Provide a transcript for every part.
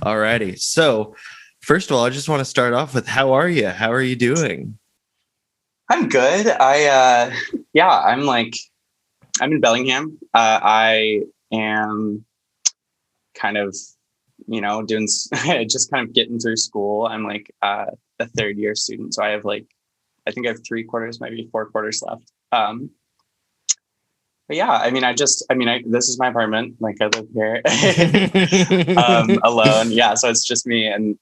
Alrighty. So, first of all, I just want to start off with how are you? How are you doing? I'm good. I'm in Bellingham. I am kind of, doing, just kind of getting through school. I'm a third year student. So I think I have 3 quarters, maybe 4 quarters left. But yeah, this is my apartment. Like I live here alone. Yeah. So it's just me. And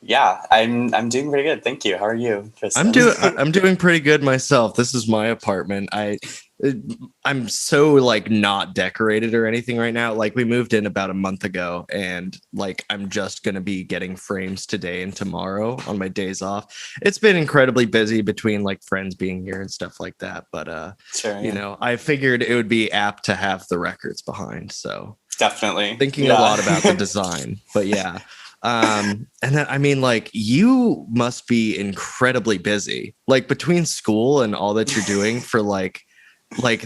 yeah, I'm doing pretty good. Thank you. How are you, I'm Tristan? doing pretty good myself. This is my apartment. I'm so like not decorated or anything right now. Like we moved in about a month ago and like I'm just going to be getting frames today and tomorrow on my days off. It's been incredibly busy between like friends being here and stuff like that, but Sure. Yeah. I figured it would be apt to have the records behind. So Definitely. thinking a Yeah. lot about the design. But yeah. And then I mean, like, you must be incredibly busy, like between school and all that you're doing for like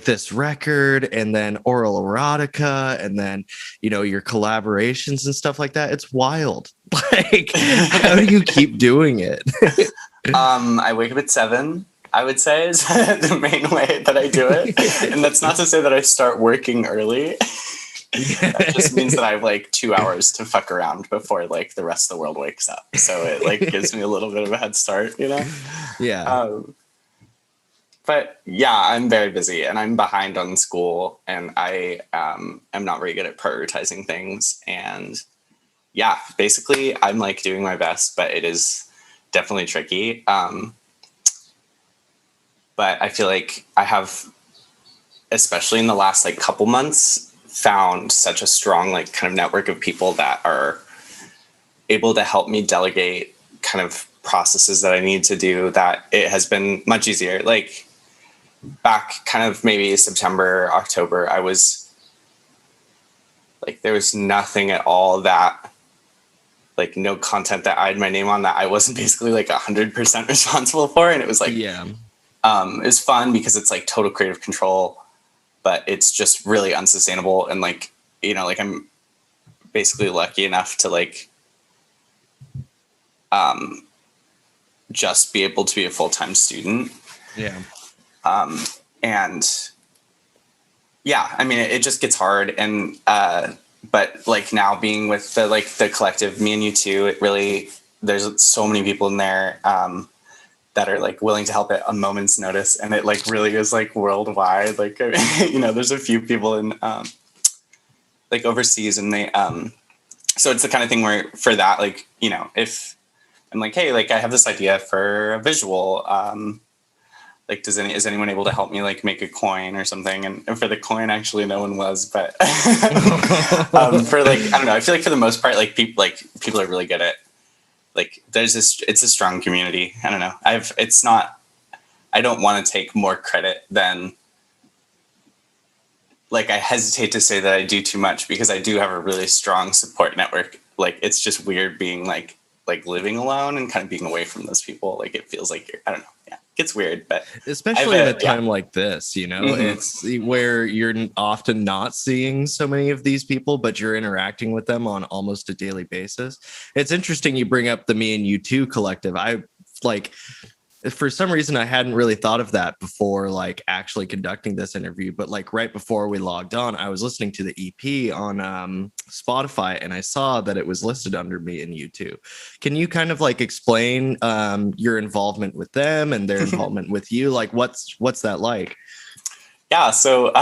this record and then oral erotica and then your collaborations and stuff like that. It's wild. Like, how do you keep doing it? I wake up at 7, I would say, is the main way that I do it. And that's not to say that I start working early. That just means that I have like 2 hours to fuck around before like the rest of the world wakes up. So it like gives me a little bit of a head start, Yeah. But yeah, I'm very busy and I'm behind on school and I am not very good at prioritizing things. And yeah, basically I'm like doing my best, but it is definitely tricky. But I feel like I have, especially in the last like couple months, found such a strong like kind of network of people that are able to help me delegate kind of processes that I need to do, that it has been much easier. Like back kind of maybe September, October, I was like, there was nothing at all that like no content that I had my name on that I wasn't basically like 100% responsible for. And it was like, Yeah. it was fun because it's like total creative control, but it's just really unsustainable. And like, like I'm basically lucky enough to like, just be able to be a full-time student. Yeah. And yeah, I mean, it just gets hard. And, but like now being with the collective, me and you too, it really, there's so many people in there, that are like willing to help at a moment's notice. And it like really is like worldwide. Like, there's a few people in, like overseas and they, so it's the kind of thing where for that, like, if I'm like, hey, like I have this idea for a visual, like, is anyone able to help me like make a coin or something? And for the coin, actually no one was, but, for like, I don't know, I feel like for the most part, like people are really good at, like, it's a strong community. I don't know. I don't want to take more credit than, like, I hesitate to say that I do too much because I do have a really strong support network. Like, it's just weird being like living alone and kind of being away from those people. Like, it feels like I don't know. Yeah, it gets weird, but Especially in a time yeah. like this, Mm-hmm. it's where you're often not seeing so many of these people, but you're interacting with them on almost a daily basis. It's interesting you bring up the Me and You Too collective. I like, for some reason I hadn't really thought of that before like actually conducting this interview, but like right before we logged on I was listening to the EP on Spotify and I saw that it was listed under Me and You Too. Can you kind of like explain your involvement with them and their involvement with you? Like what's that like? Yeah, so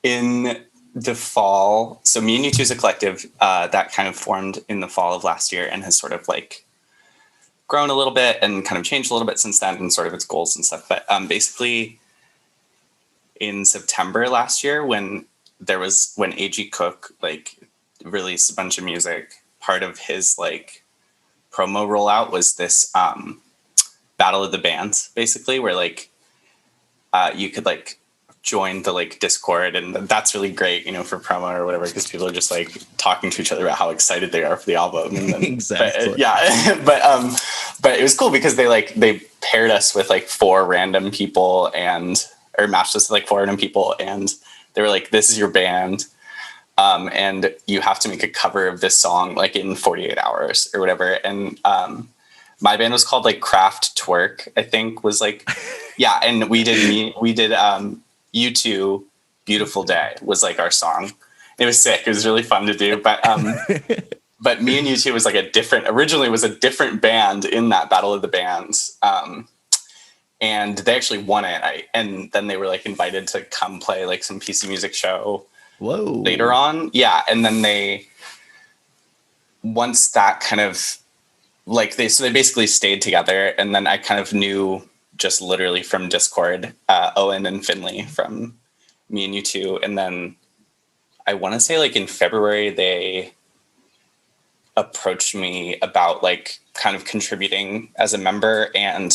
in the fall, so Me and You Too is a collective that kind of formed in the fall of last year and has sort of like grown a little bit and kind of changed a little bit since then and sort of its goals and stuff. But basically in September last year, when A.G. Cook like released a bunch of music, part of his like promo rollout was this battle of the bands, basically, where like you could like join the like Discord, and that's really great, for promo or whatever, because people are just like talking to each other about how excited they are for the album. And then, Exactly. but it was cool because they paired us with like 4 random people or matched us with like 4 random people, and they were like, "This is your band." and you have to make a cover of this song like in 48 hours or whatever. And my band was called like Craft Twerk, I think was like, yeah. And we did U2 Beautiful Day was like our song. It was sick. It was really fun to do. But me and U2 was like originally was a different band in that Battle of the Bands. And they actually won it. And then they were like invited to come play like some PC Music show. Whoa. Later on. Yeah. And then once that kind of like they basically stayed together. And then I kind of knew just literally from Discord, Owen and Finley from me and U2. And then I want to say like in February, they approached me about like kind of contributing as a member. And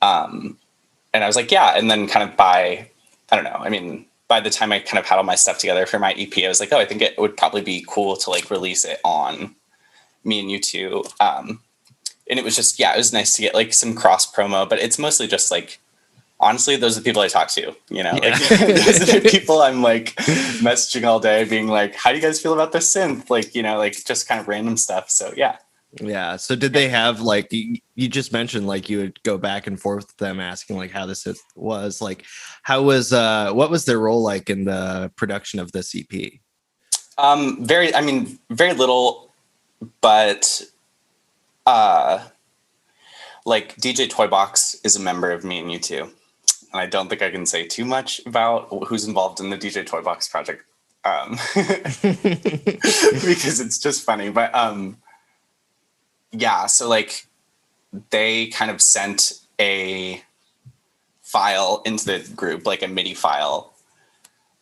I was like, yeah. And then kind of I don't know. I mean, by the time I kind of had all my stuff together for my EP, I was like, oh, I think it would probably be cool to like release it on me and U2. And it was just, yeah, it was nice to get like some cross promo, but it's mostly just like, honestly, those are the people I talk to, you know, like those are the people I'm like messaging all day being like, how do you guys feel about this synth? Like, you know, like just kind of random stuff. So yeah. Yeah. So did they have like, you just mentioned like you would go back and forth with them asking like how this was like, what was their role like in the production of this EP? Very little, but like DJ Toybox is a member of me and U2. And I don't think I can say too much about who's involved in the DJ Toybox project. Because it's just funny, but yeah, so like they kind of sent a file into the group, like a MIDI file.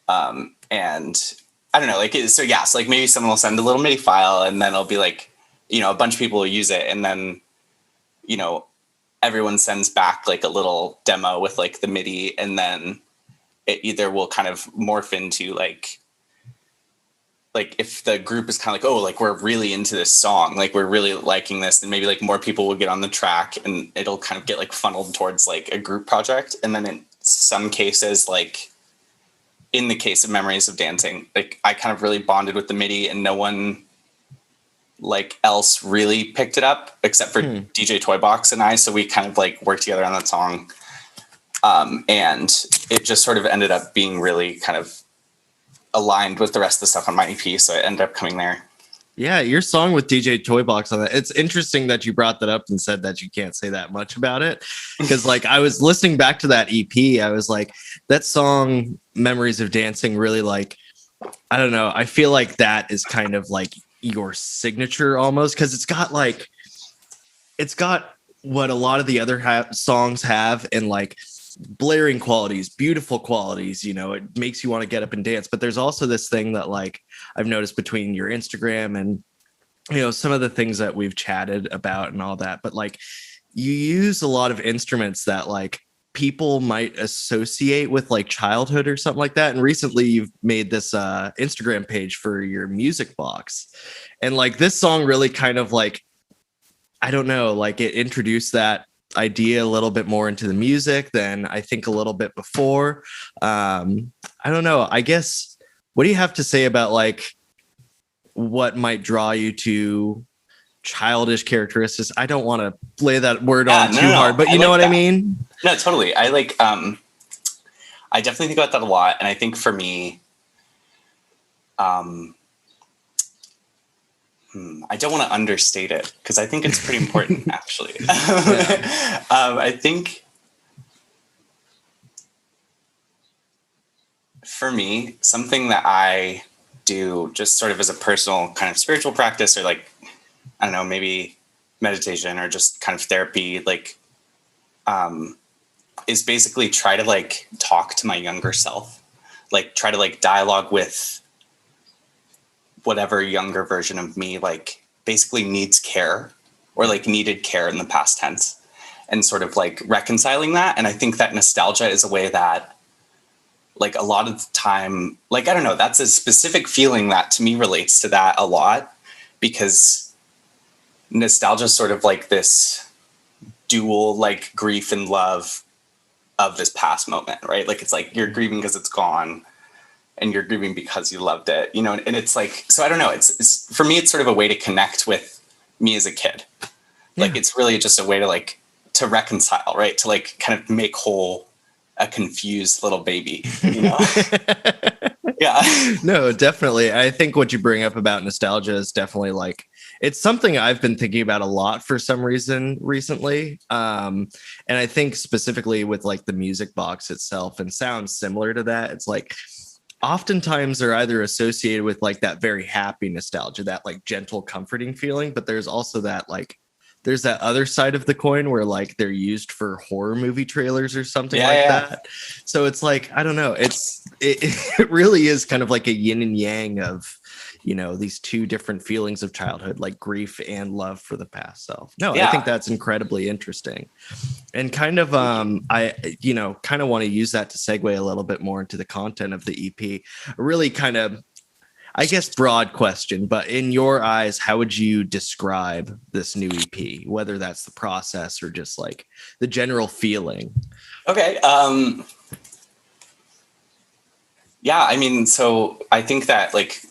And I don't know, like, so yeah, so like maybe someone will send a little MIDI file and then it'll be like, you know, a bunch of people will use it. And then, you know, everyone sends back like a little demo with like the MIDI, and then it either will kind of morph into like if the group is kind of like, oh, like we're really into this song, like we're really liking this, then maybe like more people will get on the track and it'll kind of get like funneled towards like a group project. And then in some cases, like in the case of Memories of Dancing, like I kind of really bonded with the MIDI and no one like else really picked it up except for DJ Toybox and I. So we kind of like worked together on that song. And it just sort of ended up being really kind of aligned with the rest of the stuff on my EP, so it ended up coming there. Yeah, your song with DJ Toybox on that. It's interesting that you brought that up and said that you can't say that much about it, because like I was listening back to that EP, I was like, that song Memories of Dancing really like, I don't know, I feel like that is kind of like your signature almost, because it's got what a lot of the other songs have, and like blaring qualities, beautiful qualities, you know, it makes you want to get up and dance. But there's also this thing that like I've noticed between your Instagram and, you know, some of the things that we've chatted about and all that, but like you use a lot of instruments that like people might associate with like childhood or something like that. And recently you've made this Instagram page for your music box, and like this song really kind of like, I don't know, like it introduced that idea a little bit more into the music than I think a little bit before. I don't know. I guess, what do you have to say about like what might draw you to childish characteristics? I don't want to lay that word on too hard, but you know what I mean? No, totally. I like, I definitely think about that a lot. And I think for me, I don't want to understate it because I think it's pretty important, actually. I think for me, something that I do just sort of as a personal kind of spiritual practice, or like, I don't know, maybe meditation or just kind of therapy, like, is basically try to like talk to my younger self, like try to like dialogue with whatever younger version of me like basically needs care or like needed care in the past tense, and sort of like reconciling that. And I think that nostalgia is a way that like a lot of the time, like, I don't know, that's a specific feeling that to me relates to that a lot, because nostalgia is sort of like this dual like grief and love of this past moment, right? Like it's like you're grieving because it's gone, and you're grieving because you loved it, you know, and it's like, so I don't know. It's for me, it's sort of a way to connect with me as a kid. Like, it's really just a way to like, to reconcile, right? To like kind of make whole a confused little baby, you know? Yeah. No, definitely. I think what you bring up about nostalgia is definitely like, it's something I've been thinking about a lot for some reason recently. And I think specifically with like the music box itself, and sounds similar to that. It's like, oftentimes they're either associated with like that very happy nostalgia, that like gentle, comforting feeling, but there's also that like, there's that other side of the coin where like they're used for horror movie trailers or something that. So it's like, I don't know. It really is kind of like a yin and yang of, you know, these two different feelings of childhood, like grief and love for the past self. No, I think that's incredibly interesting. And kind of, I, you know, kind of want to use that to segue a little bit more into the content of the EP. Really kind of, I guess, broad question, but in your eyes, how would you describe this new EP? Whether that's the process or just like the general feeling. Okay. Yeah, I mean, so I think that like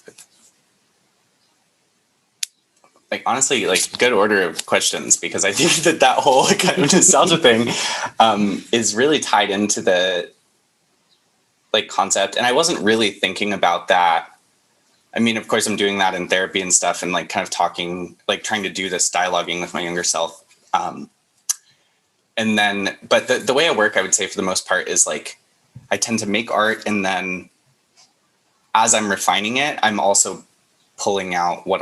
honestly, like good order of questions, because I think that whole kind of nostalgia thing is really tied into the like concept. And I wasn't really thinking about that. I mean, of course, I'm doing that in therapy and stuff, and like kind of talking, like trying to do this dialoguing with my younger self. And then, but the way I work, I would say for the most part, is like I tend to make art, and then as I'm refining it, I'm also pulling out what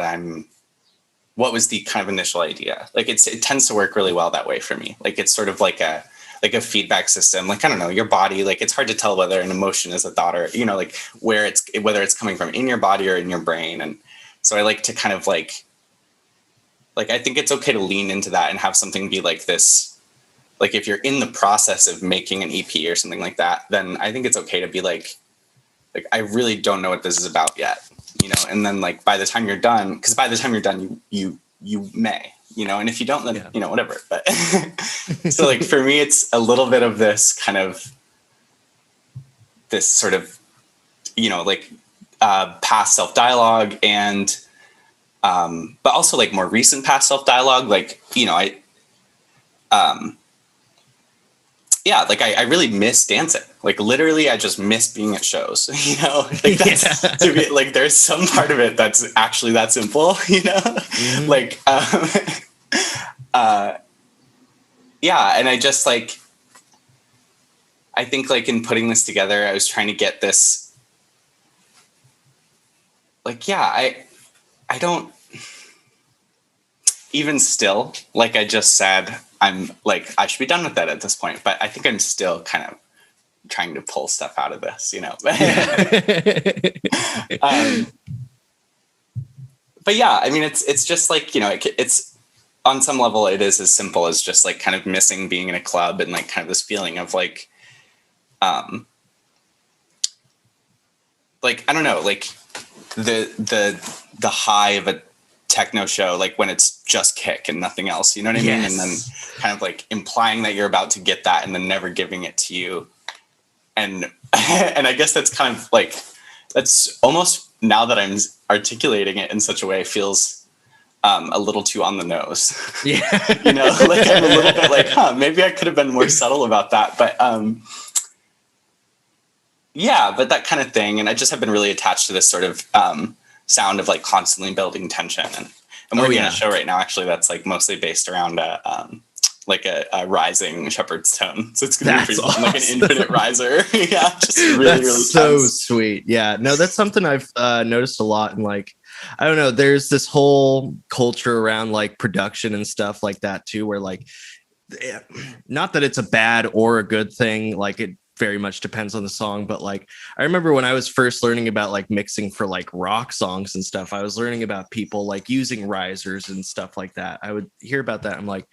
was the kind of initial idea. Like it tends to work really well that way for me. Like it's sort of like a feedback system. Like, I don't know, your body, like it's hard to tell whether an emotion is a thought or, you know, like whether it's coming from in your body or in your brain. And so I like to kind of like I think it's okay to lean into that and have something be like this. Like if you're in the process of making an EP or something like that, then I think it's okay to be like I really don't know what this is about yet, you know. And then like by the time you're done, you may, you know, and if you don't, then you know, whatever. But so like for me, it's a little bit of this kind of this sort of, you know, like past self dialogue, and but also like more recent past self dialogue. Like, you know, I really miss dancing. Like literally, I just miss being at shows, you know, like that's to be like, there's some part of it that's actually that simple, you know, like, and I just like, I think like in putting this together, I was trying to get this, like, I don't even still, like I just said, I'm like, I should be done with that at this point, but I think I'm still kind of trying to pull stuff out of this, you know. But yeah, I mean, it's just like, you know, it's on some level, it is as simple as just like kind of missing being in a club and like kind of this feeling of like, I don't know, like the high of a techno show, like when it's just kick and nothing else, you know what I mean? And then kind of like implying that you're about to get that and then never giving it to you. And I guess that's kind of like, that's almost, now that I'm articulating it in such a way, feels a little too on the nose. Yeah. You know, like I'm a little bit like, maybe I could have been more subtle about that. But but that kind of thing. And I just have been really attached to this sort of sound of like constantly building tension. And we're doing a show right now, actually, that's like mostly based around like a rising shepherd's tone. So it's going to be pretty fun, like an infinite riser. Just really, that's really so tense. Sweet. Yeah, no, that's something I've noticed a lot. And like, I don't know, there's this whole culture around like production and stuff like that too, where like, not that it's a bad or a good thing, like it very much depends on the song, but like I remember when I was first learning about like mixing for like rock songs and stuff, I was learning about people like using risers and stuff like that. I would hear about that. I'm like,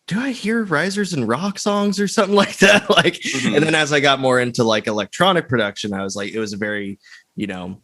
do I hear risers in rock songs or something like that? Like, and then as I got more into like electronic production, I was like, it was a very, you know,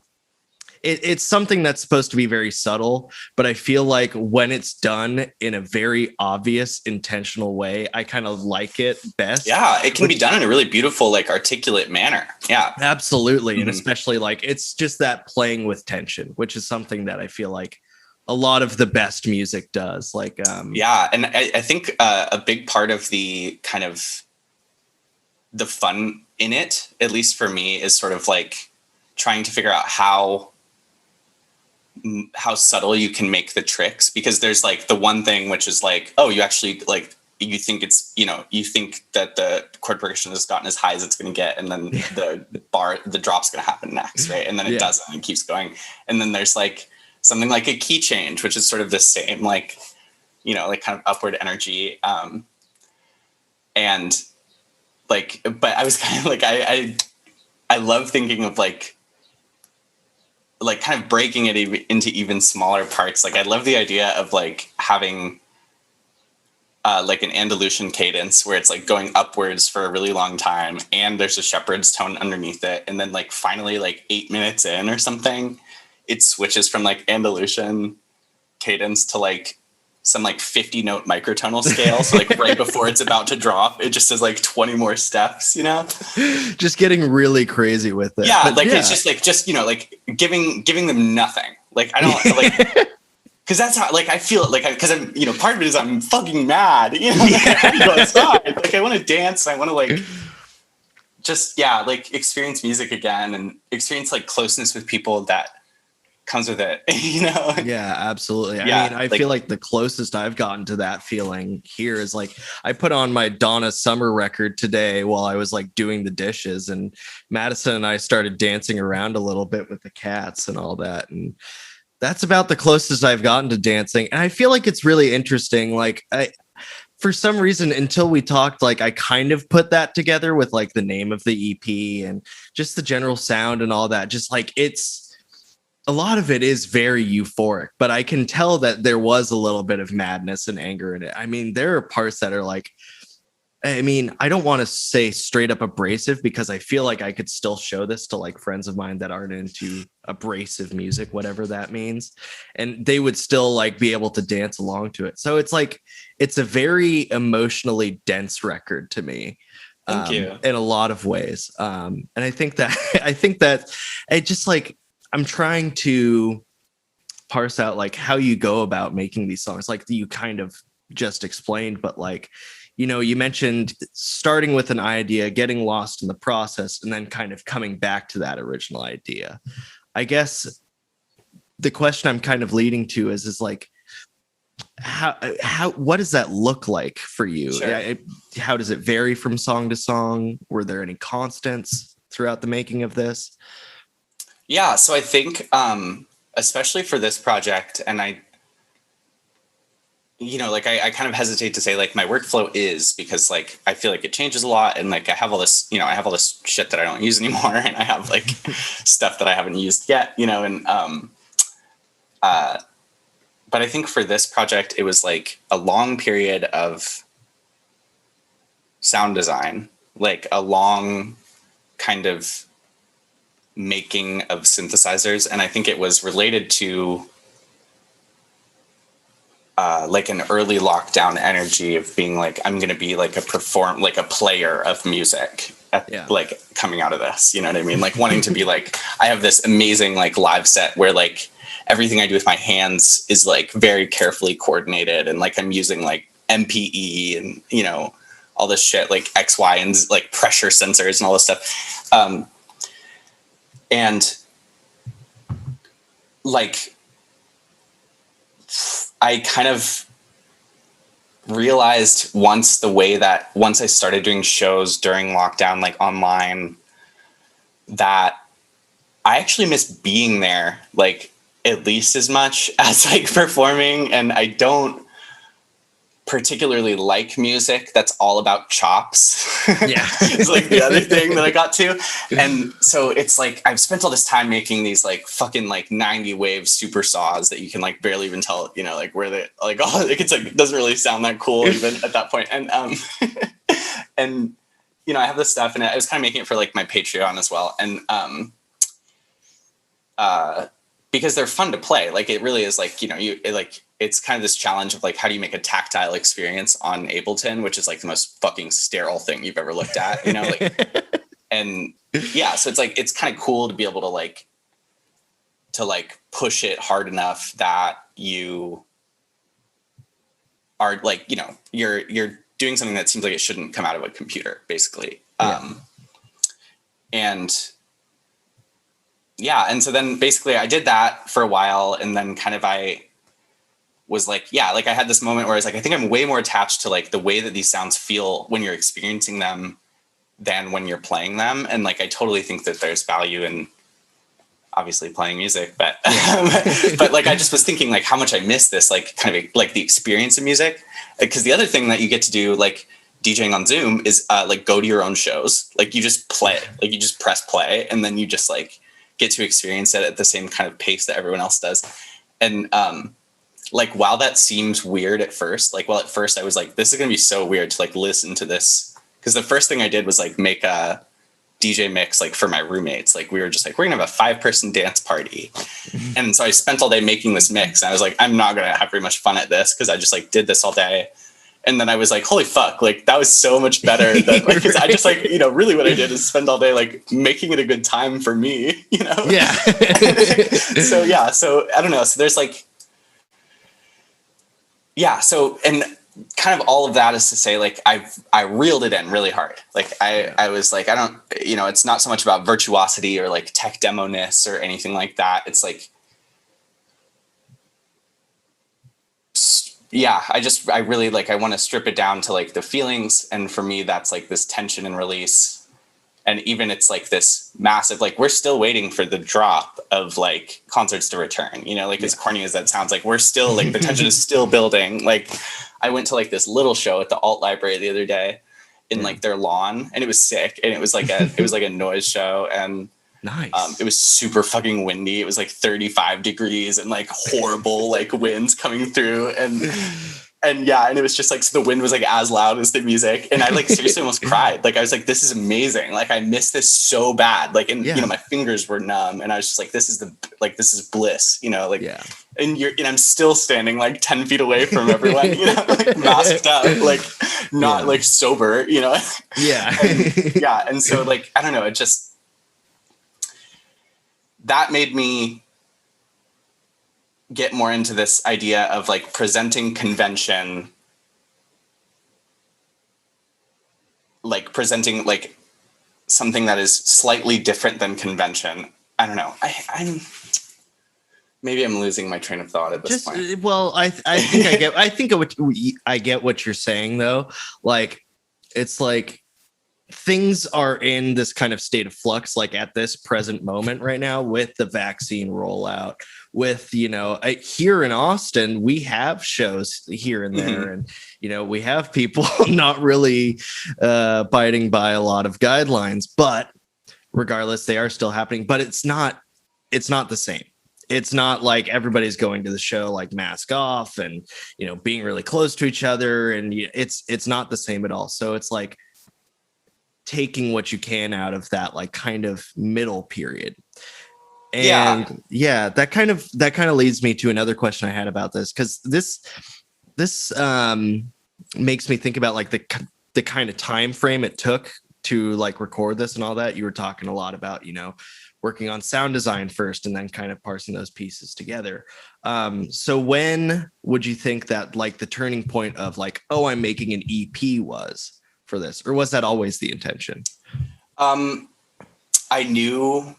it's something that's supposed to be very subtle, but I feel like when it's done in a very obvious, intentional way, I kind of like it best. Yeah, it can be done in a really beautiful, like articulate manner. Yeah, absolutely. And Mhm. especially like it's just that playing with tension, which is something that I feel like a lot of the best music does. Like, Yeah, and I think a big part of the kind of the fun in it, at least for me, is sort of like trying to figure out how subtle you can make the tricks, because there's like the one thing which is like, oh, you actually like, you think it's, you think that the chord progression has gotten as high as it's going to get, and then the drop's going to happen next, right? And then it Yeah. doesn't, and keeps going. And then there's like something like a key change, which is sort of the same, like, like kind of upward energy. And like, but I was kind of like, I love thinking of like kind of breaking it into even smaller parts. Like I love the idea of like having like an Andalusian cadence where it's like going upwards for a really long time, and there's a shepherd's tone underneath it, and then like finally like 8 minutes in or something, it switches from like Andalusian cadence to like some like 50 note microtonal scale. So like right before it's about to drop, it just does like 20 more steps, just getting really crazy with it. Yeah, But like it's just like giving them nothing. Like I don't like, because that's how like I feel like, because I'm part of it is I'm fucking mad. I want to go outside. Like I want to dance. I want to like just like experience music again and experience like closeness with people that comes with it. Yeah, absolutely. Yeah, I mean, I feel like the closest I've gotten to that feeling here is like I put on my Donna Summer record today while I was like doing the dishes, and Madison and I started dancing around a little bit with the cats and all that. And that's about the closest I've gotten to dancing. And I feel like it's really interesting. Like for some reason, until we talked, like I kind of put that together with like the name of the EP and just the general sound and all that. Just like a lot of it is very euphoric, but I can tell that there was a little bit of madness and anger in it. I mean, there are parts that are like, I don't want to say straight up abrasive, because I feel like I could still show this to like friends of mine that aren't into abrasive music, whatever that means, and they would still like be able to dance along to it. So it's like, it's a very emotionally dense record to me. Thank you. In a lot of ways. And I think that it just like, I'm trying to parse out like how you go about making these songs, like you kind of just explained, but like, you mentioned starting with an idea, getting lost in the process, and then kind of coming back to that original idea. I guess the question I'm kind of leading to is like, what does that look like for you? Sure. How does it vary from song to song? Were there any constants throughout the making of this? Yeah, so I think especially for this project, and I kind of hesitate to say like my workflow is, because like I feel like it changes a lot, and like I have all this shit that I don't use anymore, and I have like stuff that I haven't used yet, and but I think for this project it was like a long period of sound design, like a long kind of making of synthesizers, and I think it was related to like an early lockdown energy of being like, I'm going to be like a player of music like coming out of this, you know what I mean? Like wanting to be like, I have this amazing like live set where like everything I do with my hands is like very carefully coordinated, and like I'm using like MPE and all this shit, like XY and like pressure sensors and all this stuff. And like I kind of realized once I started doing shows during lockdown, like online, that I actually miss being there, like at least as much as like performing. And I don't particularly like music that's all about chops. Yeah. It's like the other thing that I got to. And so it's like I've spent all this time making these like fucking like 90 wave super saws that you can like barely even tell, like where they like, oh, it's like it doesn't really sound that cool even at that point. And and I have this stuff, and I was kind of making it for like my Patreon as well. And because they're fun to play. Like it really is like, it's kind of this challenge of like, how do you make a tactile experience on Ableton, which is like the most fucking sterile thing you've ever looked at, and yeah, so it's like, it's kind of cool to be able to push it hard enough that you are like, you're doing something that seems like it shouldn't come out of a computer, basically. Yeah. And so then basically I did that for a while, and then kind of I was like, I had this moment where I was like, I think I'm way more attached to like the way that these sounds feel when you're experiencing them than when you're playing them. And like, I totally think that there's value in obviously playing music, but but like I just was thinking like how much I miss this like kind of like the experience of music, because the other thing that you get to do like DJing on Zoom is like go to your own shows. Like you just play it, like you just press play, and then you just like get to experience it at the same kind of pace that everyone else does. And like while that seems weird at first, like at first I was like, this is gonna be so weird to like listen to this, because the first thing I did was like make a DJ mix like for my roommates. Like we were just like, we're gonna have a 5-person dance party. And so I spent all day making this mix, and I was like, I'm not gonna have very much fun at this, because I just like did this all day. And then I was like, holy fuck, like that was so much better than like, because I just like, really what I did is spend all day like making it a good time for me, Yeah. So I don't know, so there's like, so, and kind of all of that is to say, like, I reeled it in really hard. Like I was like, I don't, it's not so much about virtuosity or like tech demo-ness or anything like that. It's like, I really like, I want to strip it down to like the feelings. And for me, that's like this tension and release. And even it's like this massive, like we're still waiting for the drop of like concerts to return, as corny as that sounds, like we're still like the tension is still building. Like I went to like this little show at the alt library the other day in like their lawn, and it was sick. And it was like a noise show, and nice. It was super fucking windy. It was like 35 degrees and like horrible like winds coming through, and it was just like, so the wind was like as loud as the music, and I like seriously almost cried. Like I was like, this is amazing. Like I miss this so bad. Like, and my fingers were numb, and I was just like, this is bliss, and I'm still standing like 10 feet away from everyone, like masked up, like not like sober, and so like, I don't know, it just, that made me get more into this idea of like presenting convention, like presenting like something that is slightly different than convention. I don't know. I'm maybe I'm losing my train of thought at this point. Well, I think I get what you're saying though. Like it's like things are in this kind of state of flux, like at this present moment right now with the vaccine rollout, with, here in Austin, we have shows here and there, and, we have people not really abiding by a lot of guidelines, but regardless, they are still happening, but it's not the same. It's not like everybody's going to the show like mask off and, being really close to each other. And it's not the same at all. So it's like taking what you can out of that like kind of middle period. And that kind of leads me to another question I had about this, because this makes me think about like the kind of time frame it took to like record this and all that. You were talking a lot about, working on sound design first and then kind of parsing those pieces together. So when would you think that like the turning point of like, oh, I'm making an EP was for this, or was that always the intention? I knew.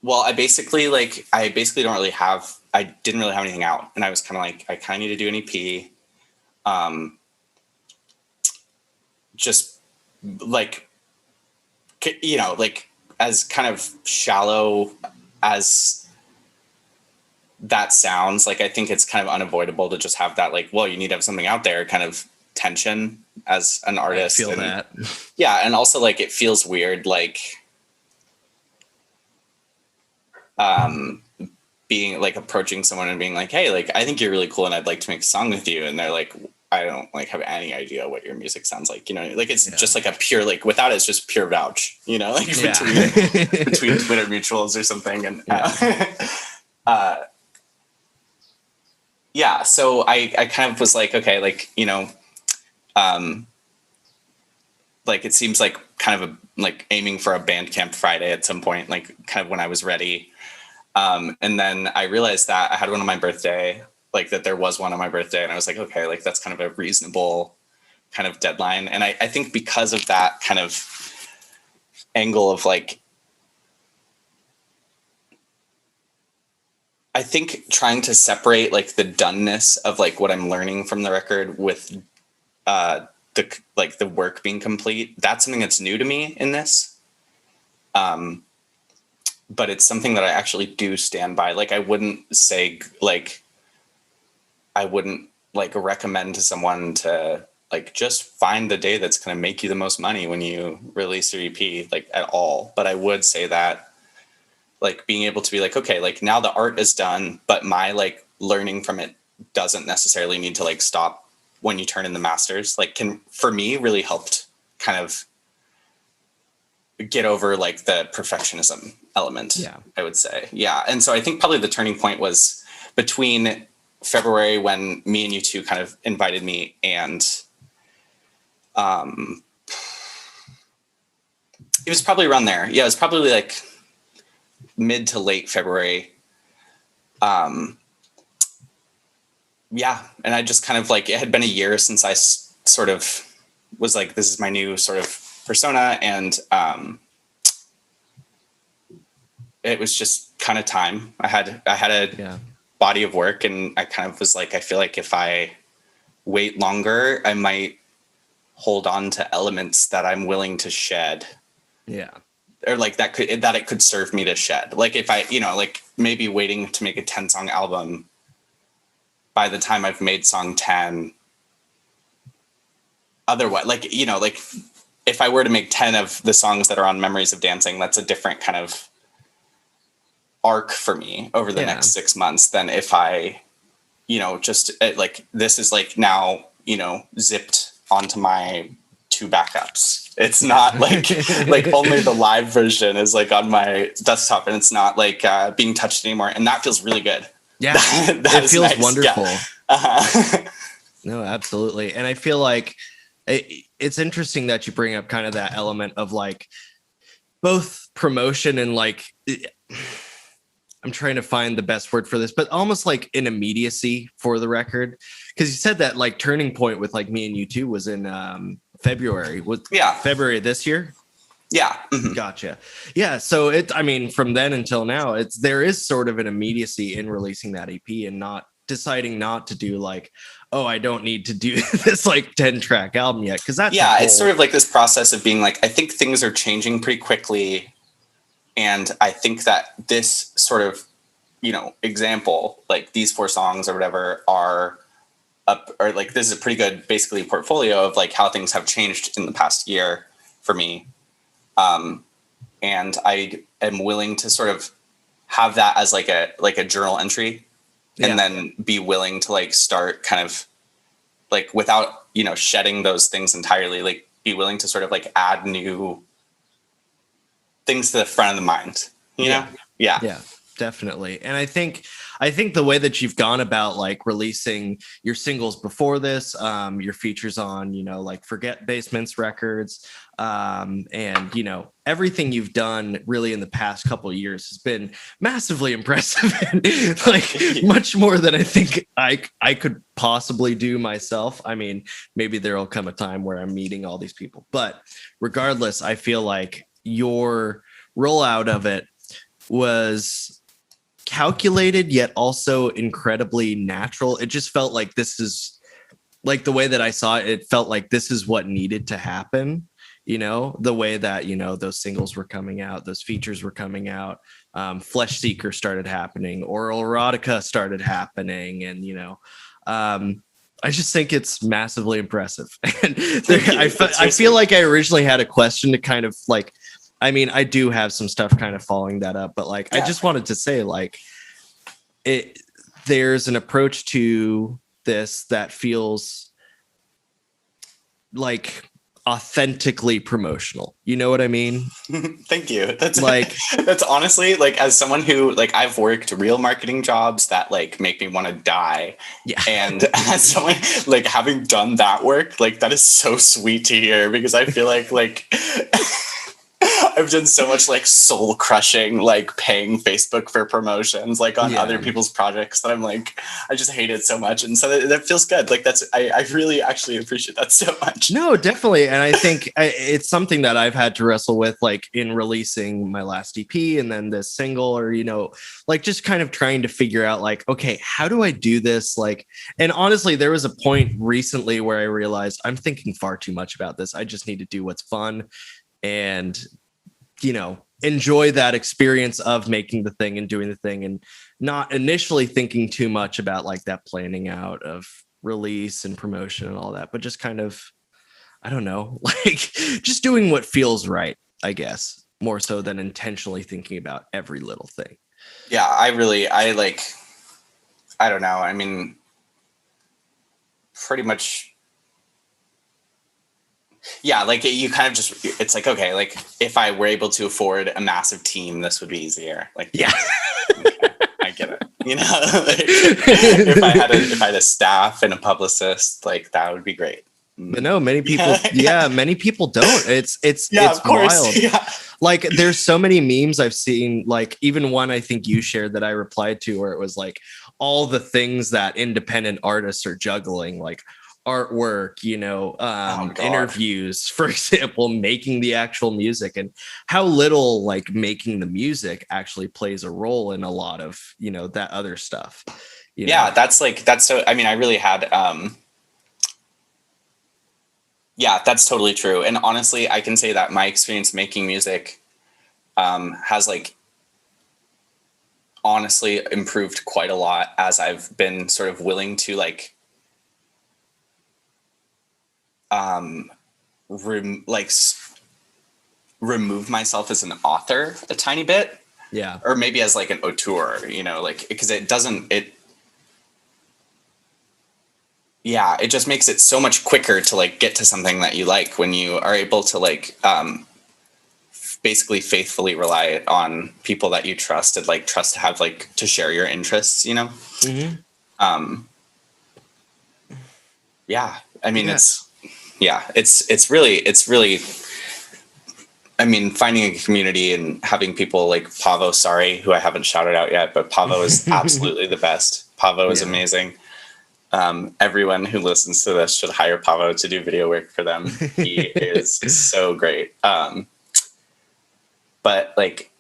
Well, I basically didn't really have anything out, and I was kind of like, I kind of need to do an EP. Just like, like as kind of shallow as that sounds, like I think it's kind of unavoidable to just have that like, well, you need to have something out there kind of tension as an artist. I feel that. Yeah, and also like it feels weird, like being like approaching someone and being like, hey, like I think you're really cool and I'd like to make a song with you, and they're like, I don't like have any idea what your music sounds like, you know, like it's just like a pure, like without it, it's just pure vouch, you know, like between Twitter mutuals or something. And so I kind of was like, okay, like, you know, like it seems like kind of like aiming for a Bandcamp Friday at some point, like kind of when I was ready. And then I realized that I had one on my birthday, like that there was one on my birthday. And I was like, okay, like that's kind of a reasonable kind of deadline. And I think because of that kind of angle of like, I think trying to separate like the doneness of like what I'm learning from the record with the work being complete, that's something that's new to me in this. But it's something that I actually do stand by. Like I wouldn't say like I wouldn't like recommend to someone to like just find the day that's going to make you the most money when you release your EP, like at all. But I would say that like being able to be like, okay, like now the art is done, but my like learning from it doesn't necessarily need to like stop when you turn in the masters, like can for me really helped kind of get over like the perfectionism element. I would say. And so I think probably the turning point was between February when me and U2 kind of invited me, and it was probably around there. It was probably like mid to late February. And I just kind of like, it had been a year since I sort of was like, this is my new sort of persona. And it was just kind of time. I had a body of work, and I kind of was like, I feel like if I wait longer, I might hold on to elements that I'm willing to shed. Or like that it could serve me to shed. Like if I, you know, like maybe waiting to make a 10-song album, by the time I've made song 10, otherwise, like, you know, like if I were to make 10 of the songs that are on Memories of Dancing, that's a different kind of arc for me over the next 6 months than if I, you know, just like, this is like now, you know, zipped onto my 2 backups. It's not like, like only the live version is like on my desktop, and it's not like being touched anymore. And that feels really good. It feels wonderful. No, absolutely. And I feel like it's interesting that you bring up kind of that element of like both promotion and like, I'm trying to find the best word for this, but almost like an immediacy for the record. Because you said that like turning point with like me and U2 was in February. February this year? Gotcha. So I mean, from then until now, there is sort of an immediacy in releasing that EP and not deciding not to do like, oh, I don't need to do this like 10-track album yet. Because that's it's sort of like this process of being like, I think things are changing pretty quickly. And I think that this sort of, you know, example, like these 4 songs or whatever are like, this is a pretty good, basically portfolio of like how things have changed in the past year for me. And I am willing to sort of have that as like a journal entry, and then be willing to like start kind of like, without, you know, shedding those things entirely, like be willing to sort of like add new things to the front of the mind, you know? Yeah, definitely. And I think the way that you've gone about like releasing your singles before this, your features on, you know, like Forget Basements Records, and, you know, everything you've done really in the past couple of years has been massively impressive, and like much more than I think I could possibly do myself. I mean, maybe there'll come a time where I'm meeting all these people, but regardless, I feel like your rollout of it was calculated yet also incredibly natural. It just felt like this is like the way that I saw it. It felt like this is what needed to happen. You know, the way that, you know, those singles were coming out, those features were coming out, Flesh Seeker started happening, Oral Erotica started happening, and, you know, I just think it's massively impressive. And I feel like I originally had a question to kind of like, I mean, I do have some stuff kind of following that up, but like, I just wanted to say like there's an approach to this that feels like authentically promotional. You know what I mean? Thank you. That's Like, that's honestly, like, as someone who, like, I've worked real marketing jobs that like make me want to die. yeah. And as someone like having done that work, like that is so sweet to hear, because I feel like I've done so much like soul crushing, like paying Facebook for promotions, like on other people's projects, that I'm like, I just hate it so much. And so that feels good. Like I really actually appreciate that so much. No, definitely. And I think it's something that I've had to wrestle with, like in releasing my last EP and then this single, or, like just kind of trying to figure out like, okay, how do I do this? Like, and honestly, there was a point recently where I realized I'm thinking far too much about this. I just need to do what's fun and, enjoy that experience of making the thing and doing the thing, and not initially thinking too much about like that planning out of release and promotion and all that, but just kind of, I don't know, like just doing what feels right, I guess, more so than intentionally thinking about every little thing. Yeah, I don't know. I mean, pretty much. Yeah, like you kind of just, it's like, okay, like if I were able to afford a massive team, this would be easier. Like, yeah, okay, I get it. Like, if I had a staff and a publicist, like that would be great. But no, many people, many people don't. It's of course. wild. Yeah. Like there's so many memes I've seen, like even one I think you shared that I replied to, where it was like all the things that independent artists are juggling, like artwork, interviews, for example, making the actual music, and how little like making the music actually plays a role in a lot of, that other stuff. That's so, I mean, I really had, yeah, that's totally true. And honestly, I can say that my experience making music has like honestly improved quite a lot as I've been sort of willing to like remove myself as an author a tiny bit. Yeah. Or maybe as like an auteur, like, because it just makes it so much quicker to like get to something that you like when you are able to like basically faithfully rely on people that you trust and like trust to have like to share your interests, Mm-hmm. I mean, it's really, I mean, finding a community and having people like Pavo, sorry, who I haven't shouted out yet, but Pavo is absolutely the best. Pavo is amazing. Everyone who listens to this should hire Pavo to do video work for them. He is so great. But like,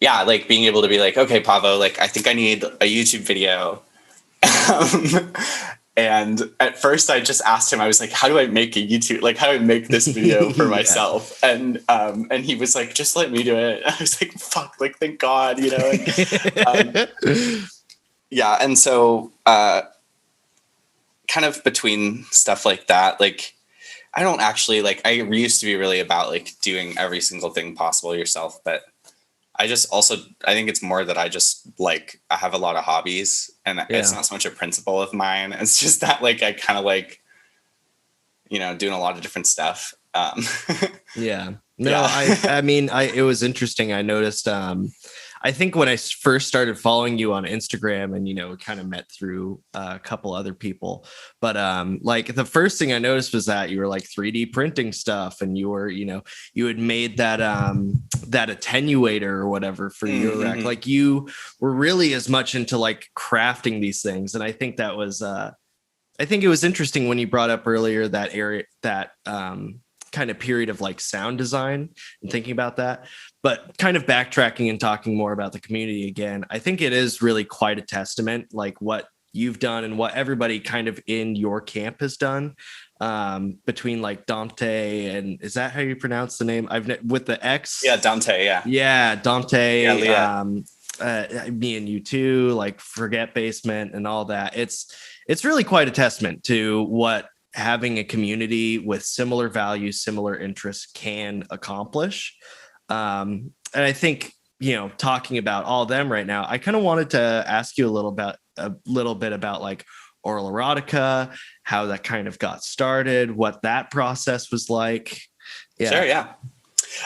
like being able to be like, okay, Pavo, like, I think I need a YouTube video. And at first I just asked him, I was like, how do I make a YouTube? Like, how do I make this video for myself? And he was like, just let me do it. I was like, fuck, like, thank God, And, and so, kind of between stuff like that, like, I don't actually like, I used to be really about like doing every single thing possible yourself, but I think it's more that I have a lot of hobbies, and it's not so much a principle of mine. It's just that like, I kind of like, doing a lot of different stuff. Yeah. No, I mean, it was interesting. I noticed, I think when I first started following you on Instagram and, kind of met through a couple other people, but like the first thing I noticed was that you were like 3D printing stuff, and you were, you had made that that attenuator or whatever for your rack. Like you were really as much into like crafting these things. And I think that was, I think it was interesting when you brought up earlier that area, that kind of period of like sound design and thinking about that. But kind of backtracking and talking more about the community again, I think it is really quite a testament, like what you've done and what everybody kind of in your camp has done, between like Dante and, is that how you pronounce the name? With the X. Yeah, Dante. Yeah. Yeah, Dante. Yeah, me and you too, like Forget Basement and all that. It's really quite a testament to what having a community with similar values, similar interests can accomplish. And I think, talking about all of them right now, I kind of wanted to ask you a little bit about like oral erotica, how that kind of got started, what that process was like. Yeah. Sure, yeah.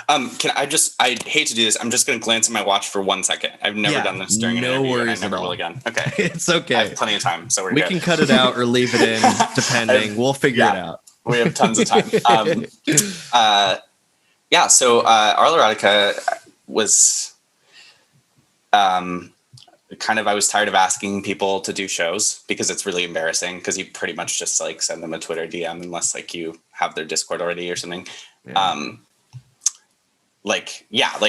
I hate to do this. I'm just going to glance at my watch for 1 second. I've never done this during an interview, and I never will again. Okay. It's okay. I have plenty of time, so we're good. We can cut it out or leave it in, depending. We'll figure it out. We have tons of time. So oral erotica was I was tired of asking people to do shows because it's really embarrassing because you pretty much just like send them a Twitter DM unless like you have their Discord already or something. Yeah.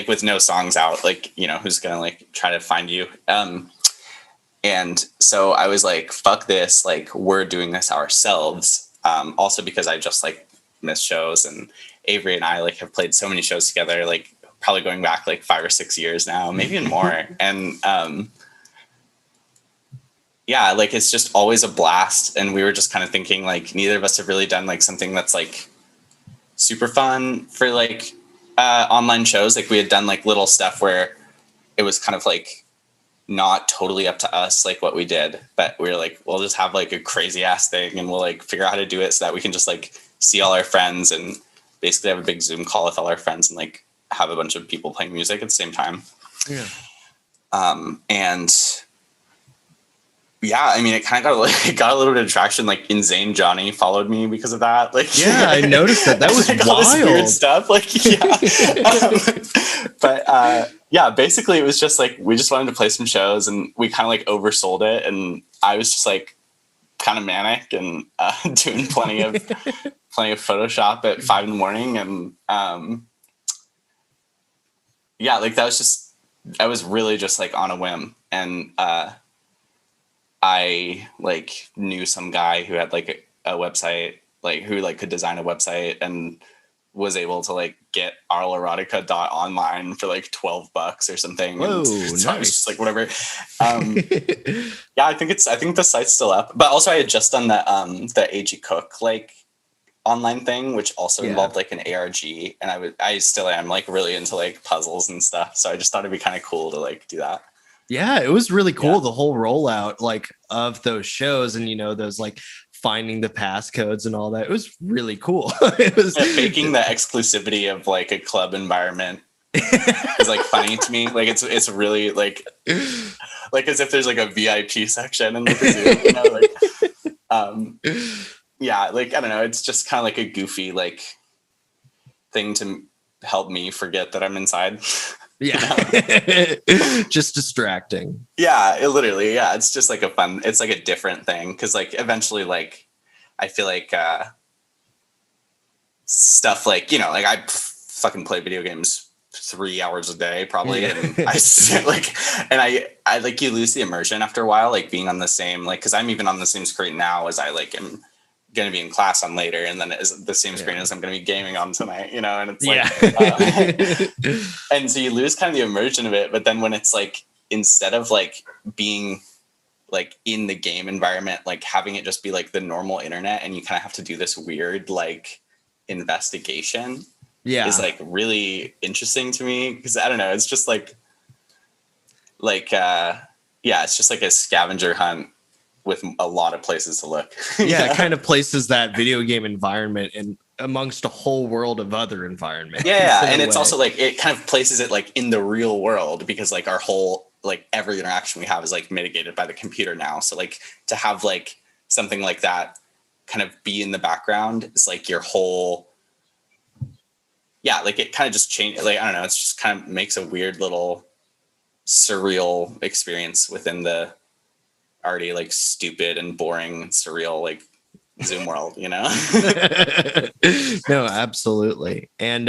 With no songs out, like, you know, who's gonna like try to find you. And so I was like, fuck this, like we're doing this ourselves. Also because I just like miss shows, and Avery and I like have played so many shows together, like probably going back like 5 or 6 years now, maybe even more. And like it's just always a blast. And we were just kind of thinking like neither of us have really done like something that's like super fun for like online shows. Like we had done like little stuff where it was kind of like not totally up to us like what we did, but we were like, we'll just have like a crazy ass thing and we'll like figure out how to do it so that we can just like see all our friends and basically have a big Zoom call with all our friends and like have a bunch of people playing music at the same time. Yeah. I mean, it kind of got a little bit of traction. Like Insane Johnny followed me because of that. Like, yeah, I noticed that. That was wild. Weird stuff. Like, basically, it was just like we just wanted to play some shows, and we kind of like oversold it. And I was just like kind of manic and doing plenty of Photoshop at 5 a.m. and I was really just like on a whim, and I like knew some guy who had like a website, like who like could design a website and was able to like get arlerotica.online for like $12 or something. Whoa, and so nice. I was just like, whatever. I think the site's still up, but also I had just done the AG Cook like online thing, which also involved like an ARG, and I still am like really into like puzzles and stuff. So I just thought it'd be kind of cool to like do that. Yeah, it was really cool. Yeah. The whole rollout like of those shows and, you know, those like finding the passcodes and all that. It was really cool. It was faking the exclusivity of like a club environment is like funny to me. Like it's really like as if there's like a VIP section in the Zoom, you know, like I don't know, it's just kind of like a goofy like thing to help me forget that I'm inside. Yeah. Just distracting. Yeah, it's just like it's like a different thing because like eventually like I feel like stuff like, you know, like I fucking play video games 3 hours a day probably, and I sit like, and I like you lose the immersion after a while, like being on the same, like because I'm even on the same screen now as I like am going to be in class on later, and then it is the same screen as I'm going to be gaming on tonight, you know, and it's like and so you lose kind of the immersion of it. But then when it's like instead of like being like in the game environment, like having it just be like the normal internet, and you kind of have to do this weird like investigation is like really interesting to me, because I don't know, it's just like it's just like a scavenger hunt with a lot of places to look. Yeah, it kind of places that video game environment in amongst a whole world of other environments. Yeah, and it's also like it kind of places it like in the real world, because like our whole like every interaction we have is like mitigated by the computer now. So like to have like something like that kind of be in the background is like your whole like it kind of just changed, like I don't know, it's just kind of makes a weird little surreal experience within the already like stupid and boring surreal like Zoom world, you know? No, absolutely. And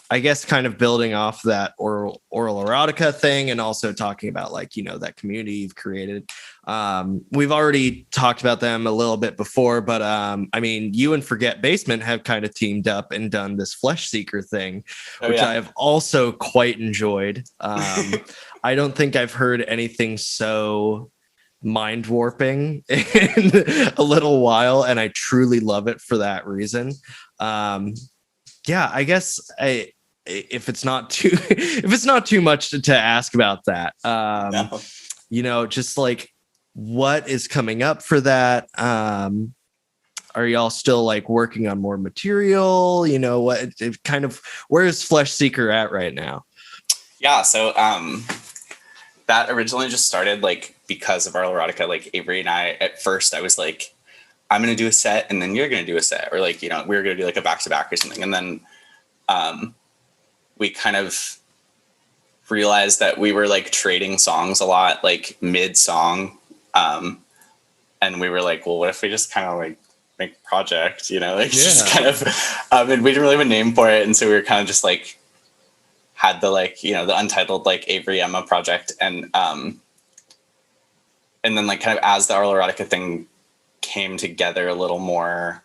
I guess kind of building off that oral erotica thing, and also talking about like, you know, that community you've created. We've already talked about them a little bit before, but I mean, you and Forget Basement have kind of teamed up and done this Flesh Seeker thing, which I have also quite enjoyed. I don't think I've heard anything so mind warping in a little while, and I truly love it for that reason. I guess if it's not too much to ask about that, you know, just like what is coming up for that? Are y'all still like working on more material? You know, what it kind of, where's Flesh Seeker at right now? Yeah. So that originally just started like because of our erotica. Like Avery and I, at first I was like, I'm going to do a set and then you're going to do a set, or like, you know, we were going to do like a back-to-back or something. And then we kind of realized that we were like trading songs a lot, like mid song. And we were like, well, what if we just kind of like make a project, you know, like just kind of, and we didn't really have a name for it. And so we were kind of just like, had the like, you know, the Untitled like Avery Emma project. And then like kind of as the Oral Erotica thing came together a little more,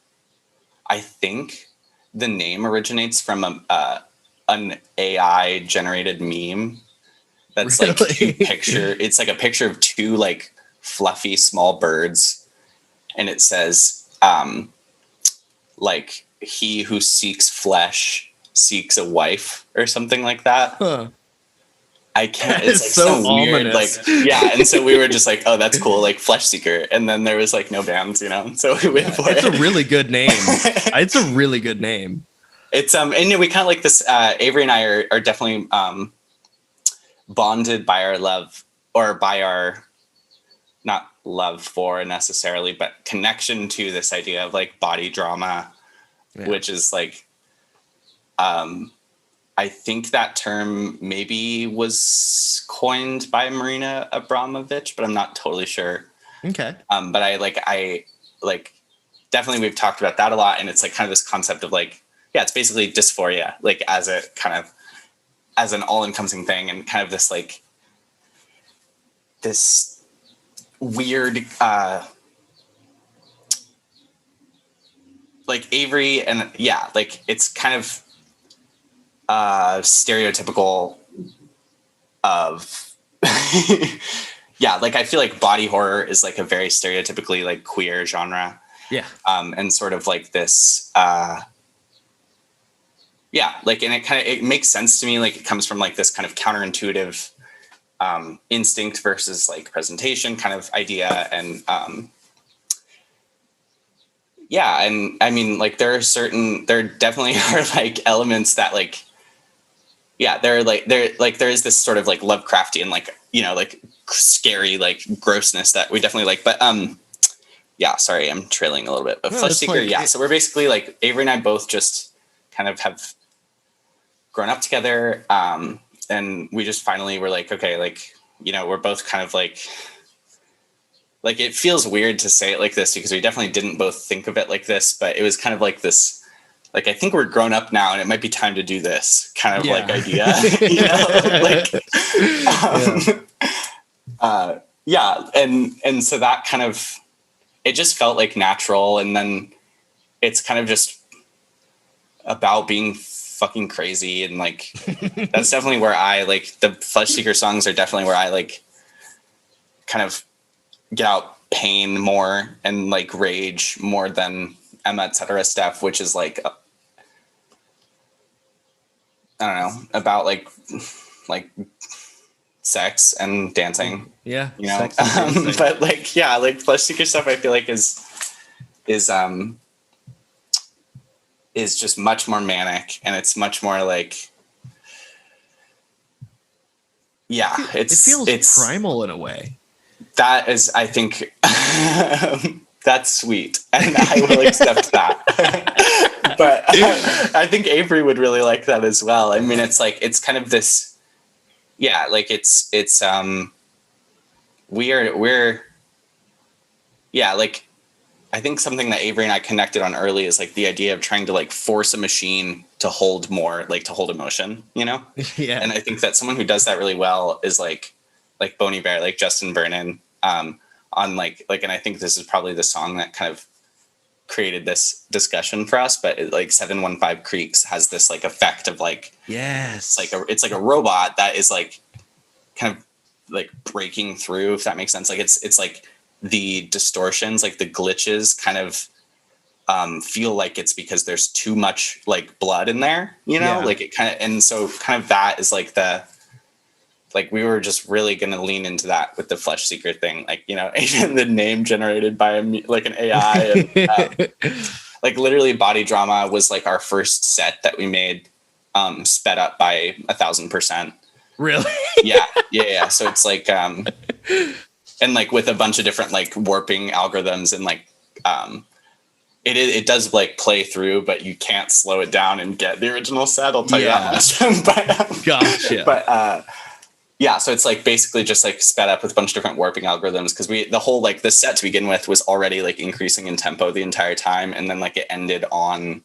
I think the name originates from an AI generated meme that's like it's like a picture of two like fluffy small birds, and it says like, he who seeks flesh seeks a wife, or something like that. I can't. It's like so some weird, ominous. like, yeah. And so we were just like, oh, that's cool, like Flesh Seeker. And then there was like no bands, you know. So we went for it. It's a really good name. It's a really good name. It's and we kind of like this. Avery and I are definitely bonded by our love, or by our, not love for necessarily, but connection to this idea of like body drama, which is like, I think that term maybe was coined by Marina Abramovich, but I'm not totally sure. Okay. But I like definitely we've talked about that a lot, and it's like kind of this concept of like, yeah, it's basically dysphoria, like as a kind of, as an all-encompassing thing, and kind of this like this weird like Avery, and yeah, like it's kind of stereotypical of yeah, like I feel like body horror is like a very stereotypically like queer genre. Yeah. And sort of like this yeah, like, and it makes sense to me, like it comes from like this kind of counterintuitive instinct versus like presentation kind of idea. And yeah, and I mean, like there definitely are like elements that like, yeah, there is this sort of like Lovecraftian, like, you know, like scary, like grossness that we definitely like. But yeah, sorry, I'm trailing a little bit. But Flesh Seeker, yeah. So we're basically like, Avery and I both just kind of have grown up together, and we just finally were like, okay, like, you know, we're both kind of like it feels weird to say it like this because we definitely didn't both think of it like this, but it was kind of like this, like, I think we're grown up now and it might be time to do this kind of like idea, you know, like, yeah. And so that kind of, it just felt like natural. And then it's kind of just about being fucking crazy. And like, that's definitely where I like, the Flesh Seeker songs are definitely where I like kind of get out pain more and like rage more than Emma, etc. stuff, which is like, I don't know, about like sex and dancing. Yeah. You know, but like, yeah, like Flesh Seeker stuff, I feel like is just much more manic, and it's much more like, yeah, it feels primal in a way. That is, I think, that's sweet, and I will accept that. But I think Avery would really like that as well. I mean, it's like, it's kind of this, yeah, like it's we're yeah, like I think something that Avery and I connected on early is like the idea of trying to like force a machine to hold more, like to hold emotion, you know? Yeah. And I think that someone who does that really well is like Boney Bear, like Justin Vernon, on like, and I think this is probably the song that kind of created this discussion for us, but like 715 Creeks has this like effect of like, yes, it's like a robot that is like kind of like breaking through, if that makes sense. Like it's like the distortions, like the glitches kind of feel like it's because there's too much like blood in there, you know, like it kind of, and so kind of that is like like we were just really going to lean into that with the Flesh Seeker thing. Like, you know, even the name generated by like an AI, and, like literally Body Drama was like our first set that we made, sped up by 1,000%. Really? Yeah. So it's like, and like with a bunch of different like warping algorithms and like, it does like play through, but you can't slow it down and get the original set. I'll tell you that much. Gotcha. But yeah, so it's like basically just like sped up with a bunch of different warping algorithms, because the whole like the set to begin with was already like increasing in tempo the entire time, and then like it ended on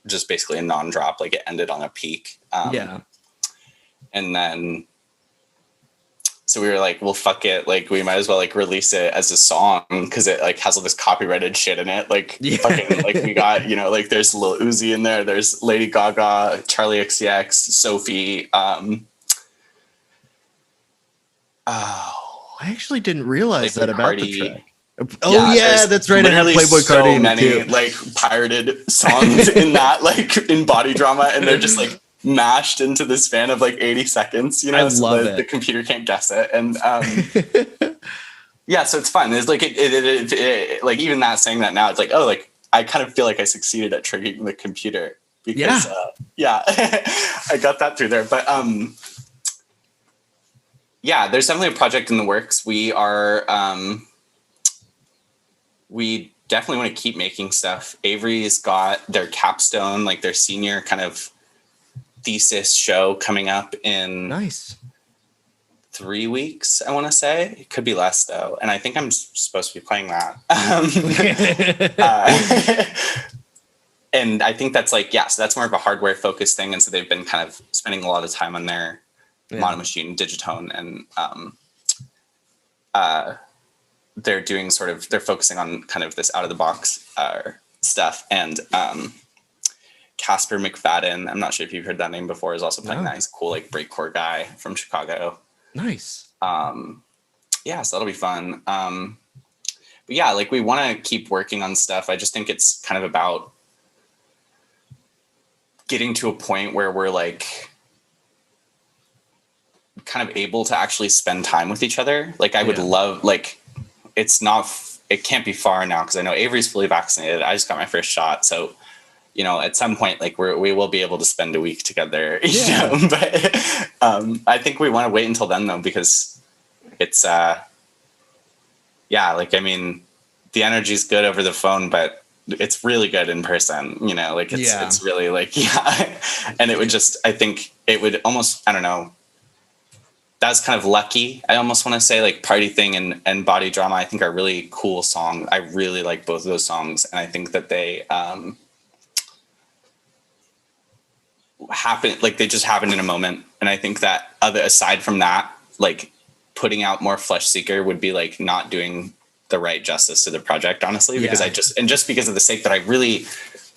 just basically a non-drop, like it ended on a peak. And then so we were like, well, fuck it. Like, we might as well like release it as a song, because it like has all this copyrighted shit in it. Like, fucking, like we got, you know, like there's Lil Uzi in there. There's Lady Gaga, Charlie XCX, Sophie. I actually didn't realize like that about Cardi. the track. Oh yeah, that's right. I have Playboy Cardi. So many like pirated songs in that, like in Body Drama, and they're just like mashed into the span of like 80 seconds, you know. I love it. The computer can't guess it. And yeah, so it's fun. It's like it like even that, saying that now, it's like, oh, like I kind of feel like I succeeded at tricking the computer, because I got that through there. But yeah, there's definitely a project in the works. We are we definitely want to keep making stuff. Avery's got their capstone, like their senior kind of thesis show coming up in 3 weeks, I want to say. It could be less though, and I think I'm supposed to be playing that. And I think that's like, so that's more of a hardware focused thing, and so they've been kind of spending a lot of time on their Mono Machine Digitone, and they're doing they're focusing on kind of this out of the box stuff. And Casper McFadden, I'm not sure if you've heard that name before, is also playing that. He's a cool like breakcore guy from Chicago. Nice. Yeah, so that'll be fun. But yeah, like we want to keep working on stuff. I just think it's kind of about getting to a point where we're like kind of able to actually spend time with each other. Like I would love, like, it can't be far now, because I know Avery's fully vaccinated. I just got my first shot. So, you know, at some point, like we will be able to spend a week together, you know? But I think we want to wait until then though, because it's, like, I mean, the energy is good over the phone, but it's really good in person, you know, like it's really like, and it would just, I think it would almost, I don't know, that's kind of lucky. I almost want to say like Party Thing and Body Drama, I think are really cool songs. I really like both of those songs. And I think that they they just happened in a moment. And I think that aside from that, like putting out more Flesh Seeker would be like not doing the right justice to the project, honestly, because just because of the sake that I really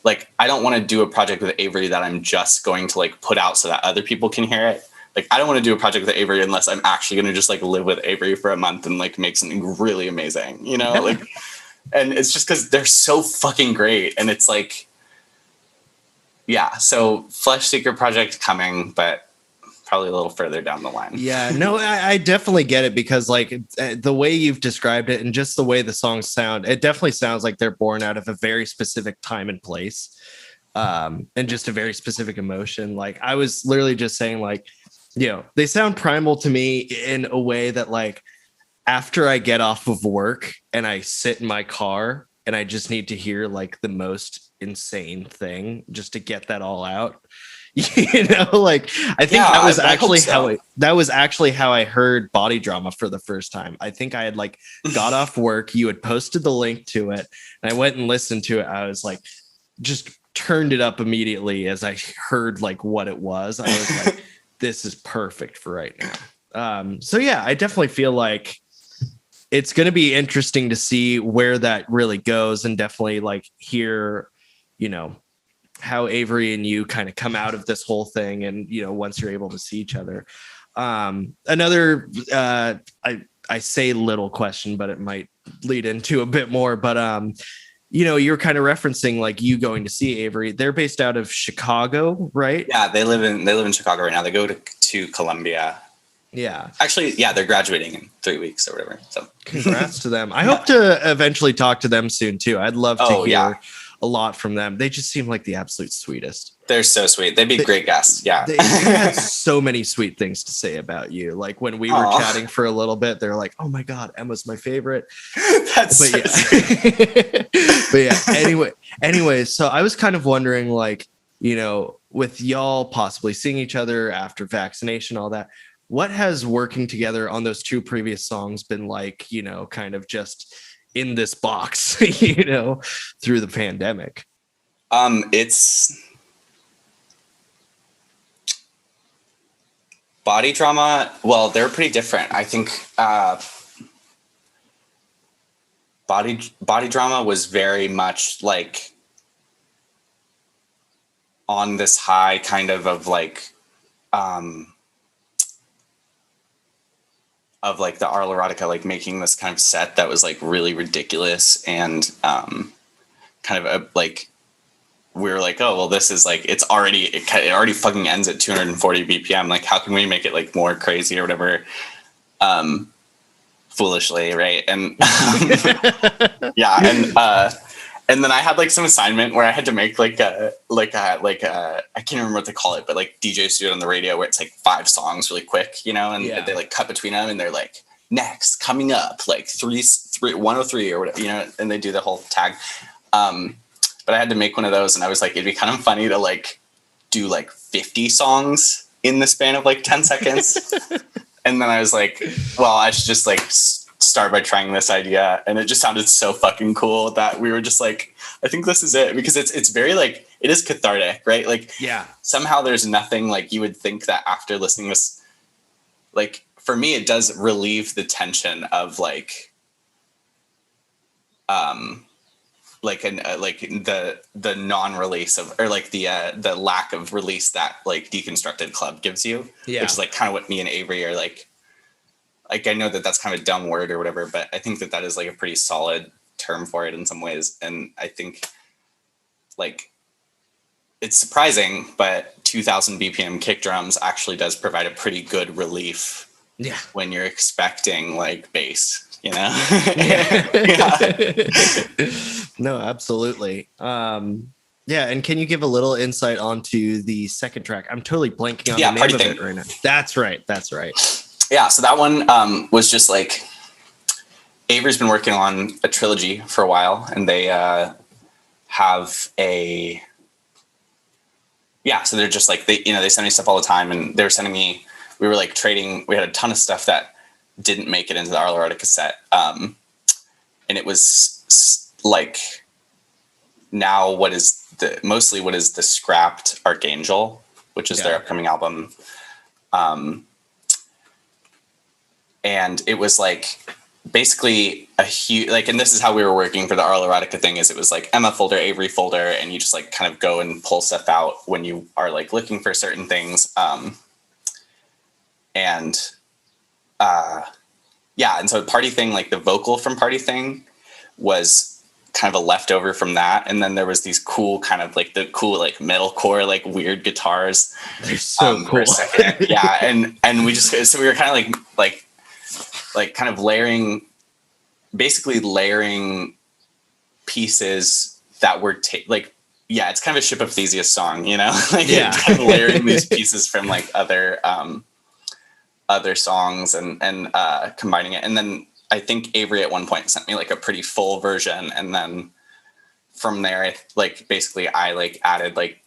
like, I don't want to do a project with Avery that I'm just going to like put out so that other people can hear it. Like, I don't want to do a project with Avery unless I'm actually going to just like live with Avery for a month and like make something really amazing, you know, like, and it's just because they're so fucking great. And it's like, so Flesh Seeker project coming, but probably a little further down the line. I definitely get it, because like the way you've described it and just the way the songs sound, it definitely sounds like they're born out of a very specific time and place, and just a very specific emotion. Like I was literally just saying, like, you know, they sound primal to me in a way that like after I get off of work and I sit in my car and I just need to hear like the most insane thing just to get that all out. You know, like I think that was actually how I heard Body Drama for the first time. I think I had like got off work, you had posted the link to it, and I went and listened to it. I was like, just turned it up immediately as I heard like what it was. I was like, this is perfect for right now. So yeah, I definitely feel like it's going to be interesting to see where that really goes, and definitely like hear, you know, how Avery and you kind of come out of this whole thing. And, you know, once you're able to see each other, another, I say little question, but it might lead into a bit more, but, you know, you're kind of referencing like you going to see Avery. They're based out of Chicago, right? Yeah, they live in Chicago right now. They go to Columbia. Yeah. Actually, yeah, they're graduating in 3 weeks or whatever. So Congrats to them. I hope to eventually talk to them soon too. I'd love to hear a lot from them. They just seem like the absolute sweetest. They're so sweet. They'd be great guests. Yeah. They had so many sweet things to say about you. Like when we were chatting for a little bit, they're like, "Oh my God, Emma's my favorite." That's but so yeah. But yeah, anyway, so I was kind of wondering, like, you know, with y'all possibly seeing each other after vaccination, all that, what has working together on those 2 previous songs been like, you know, kind of just in this box, you know, through the pandemic? It's Body Drama. Well, they're pretty different. I think Body Drama was very much like on this high kind of like the Arl Erotica, like making this kind of set that was like really ridiculous and kind of like we were like, oh well, this is like it already fucking ends at 240 BPM. Like, how can we make it like more crazy or whatever? Foolishly, right? And yeah, and then I had like some assignment where I had to make like a I can't remember what they call it, but like DJs do it on the radio where it's like 5 songs really quick, you know, and they like cut between them and they're like next coming up like 103 or whatever, you know, and they do the whole tag. But I had to make one of those and I was like, it'd be kind of funny to like do like 50 songs in the span of like 10 seconds. And then I was like, well, I should just like start by trying this idea. And it just sounded so fucking cool that we were just like, I think this is it, because it's very like, it is cathartic, right? Like, yeah, somehow there's nothing like you would think that after listening to this, like for me, it does relieve the tension of like the non-release of, or like the lack of release that like Deconstructed Club gives you, which is like kind of what me and Avery are like I know that that's kind of a dumb word or whatever, but I think that is like a pretty solid term for it in some ways. And I think like it's surprising, but 2000 BPM kick drums actually does provide a pretty good relief when you're expecting like bass, you know? No, absolutely. Yeah, and can you give a little insight onto the second track? I'm totally blanking on the name of it right now. That's right. Yeah, so that one was just like Avery's been working on a trilogy for a while, and they have a so they're just like they send me stuff all the time, and they were sending me. We were like trading. We had a ton of stuff that didn't make it into the Arlo Erotica set, and it was like now what is the scrapped Archangel, which is their upcoming album. And it was like basically a huge, like, and this is how we were working for the Arlo Erotica thing, is it was like Emma folder, Avery folder, and you just like kind of go and pull stuff out when you are like looking for certain things. And so Party Thing, like the vocal from Party Thing was kind of a leftover from that. And then there was these cool kind of like the cool, like metalcore, like weird guitars. They're so cool. For a second. Yeah. And we just, so we were kind of like kind of layering pieces that were it's kind of a Ship of Theseus song, you know, like kind of layering these pieces from like other songs and combining it. And then I think Avery at one point sent me like a pretty full version. And then from there, like basically I like added like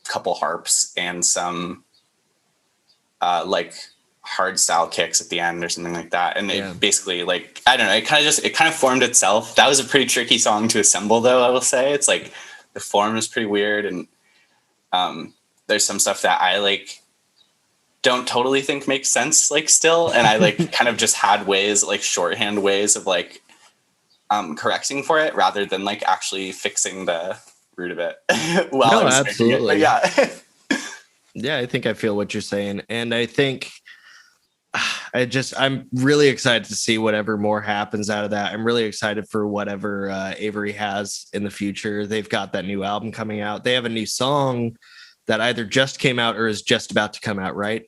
a couple harps and some like hard style kicks at the end or something like that. And it basically like, I don't know, it kind of formed itself. That was a pretty tricky song to assemble though, I will say. It's like the form is pretty weird. And there's some stuff that I like don't totally think makes sense like still. And I like kind of just had ways, like shorthand ways of like correcting for it rather than like actually fixing the root of it. No, absolutely. Yeah. Yeah, I think I feel what you're saying. And I think I'm really excited to see whatever more happens out of that. I'm really excited for whatever Avery has in the future. They've got that new album coming out. They have a new song that either just came out or is just about to come out, right?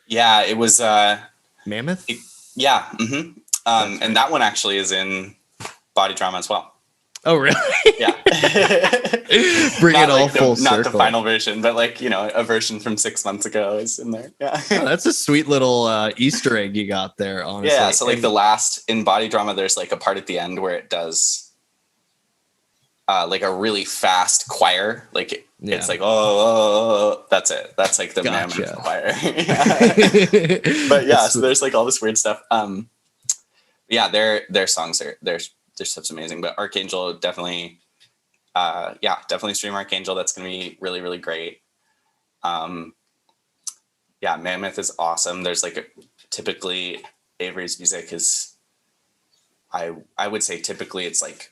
Yeah, it was Mammoth? Yeah. Mm-hmm. Right. And that one actually is in Body Drama as well. Oh, really? Yeah. Bring it all full circle. Not the final version, but like, a version from 6 months ago is in there. Yeah. Oh, that's a sweet little Easter egg you got there, honestly. Yeah. So like the last in Body Drama, there's like a part at the end where it does like a really fast choir. Like it's like, oh, that's it. That's like the Mammoth choir. But yeah, so there's like all this weird stuff. Yeah, their songs are their stuff's amazing. But Archangel definitely, definitely stream Archangel. That's gonna be really, really great. Yeah, Mammoth is awesome. There's like typically Avery's music is, I would say typically it's like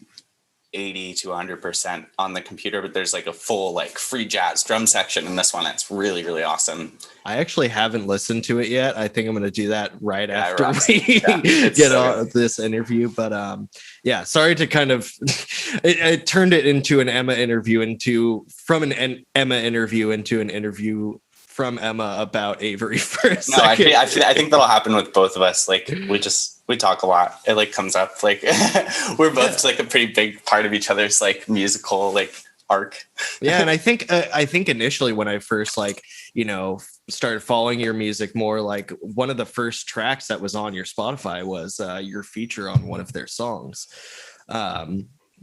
80 to 100% on the computer, but there's like a full like free jazz drum section in this one. It's really, really awesome. I actually haven't listened to it yet. I think I'm going to do that right after we get on this interview. But sorry to kind of, it turned it into an Emma interview from an Emma interview into an interview from Emma about Avery for a second. I think that'll happen with both of us. Like we talk a lot. It like comes up like we're both like a pretty big part of each other's like musical like arc. Yeah, and I think initially when I first like started following your music more, like one of the first tracks that was on your Spotify was your feature on one of their songs.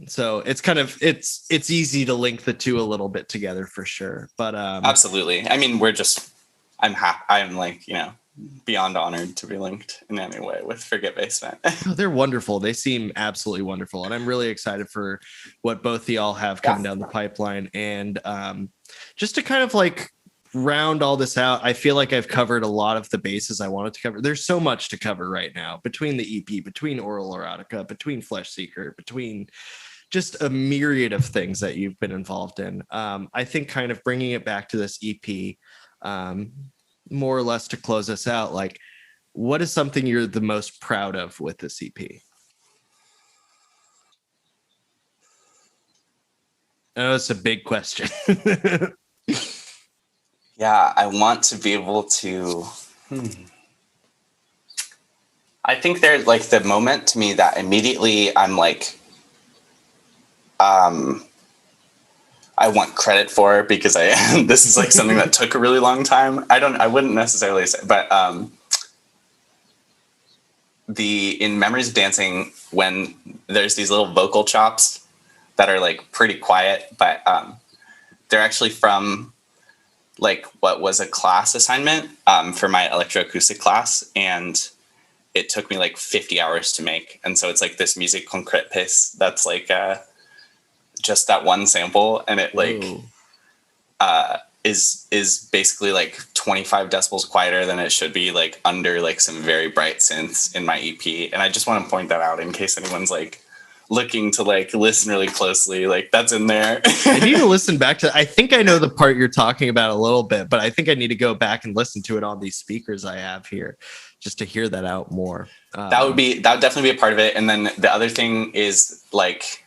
So it's kind of it's easy to link the two a little bit together for sure. But absolutely. I mean, I'm like, beyond honored to be linked in any way with Forget Basement. Oh, they're wonderful. They seem absolutely wonderful. And I'm really excited for what both of y'all have coming down the pipeline. And just to kind of like round all this out, I feel like I've covered a lot of the bases I wanted to cover. There's so much to cover right now between the EP, between Oral Erotica, between Flesh Seeker, between just a myriad of things that you've been involved in. I think kind of bringing it back to this EP, more or less to close us out, like what is something you're the most proud of with this EP? I know it's a big question. Yeah, I want to be able to. I think there's like the moment to me that immediately I'm like, I want credit for because this is like something that took a really long time. I wouldn't necessarily say, but in Memories of Dancing, when there's these little vocal chops that are like pretty quiet, but they're actually from like what was a class assignment for my electroacoustic class, and it took me like 50 hours to make. And so it's like this musique concrète piece that's like just that one sample, and it like is basically like 25 decibels quieter than it should be, like under like some very bright synths in my EP. And I just want to point that out in case anyone's like looking to like listen really closely, like that's in there. I need to listen back to, I think I know the part you're talking about a little bit, but I think I need to go back and listen to it on these speakers I have here just to hear that out more. That would definitely be a part of it. And then the other thing is like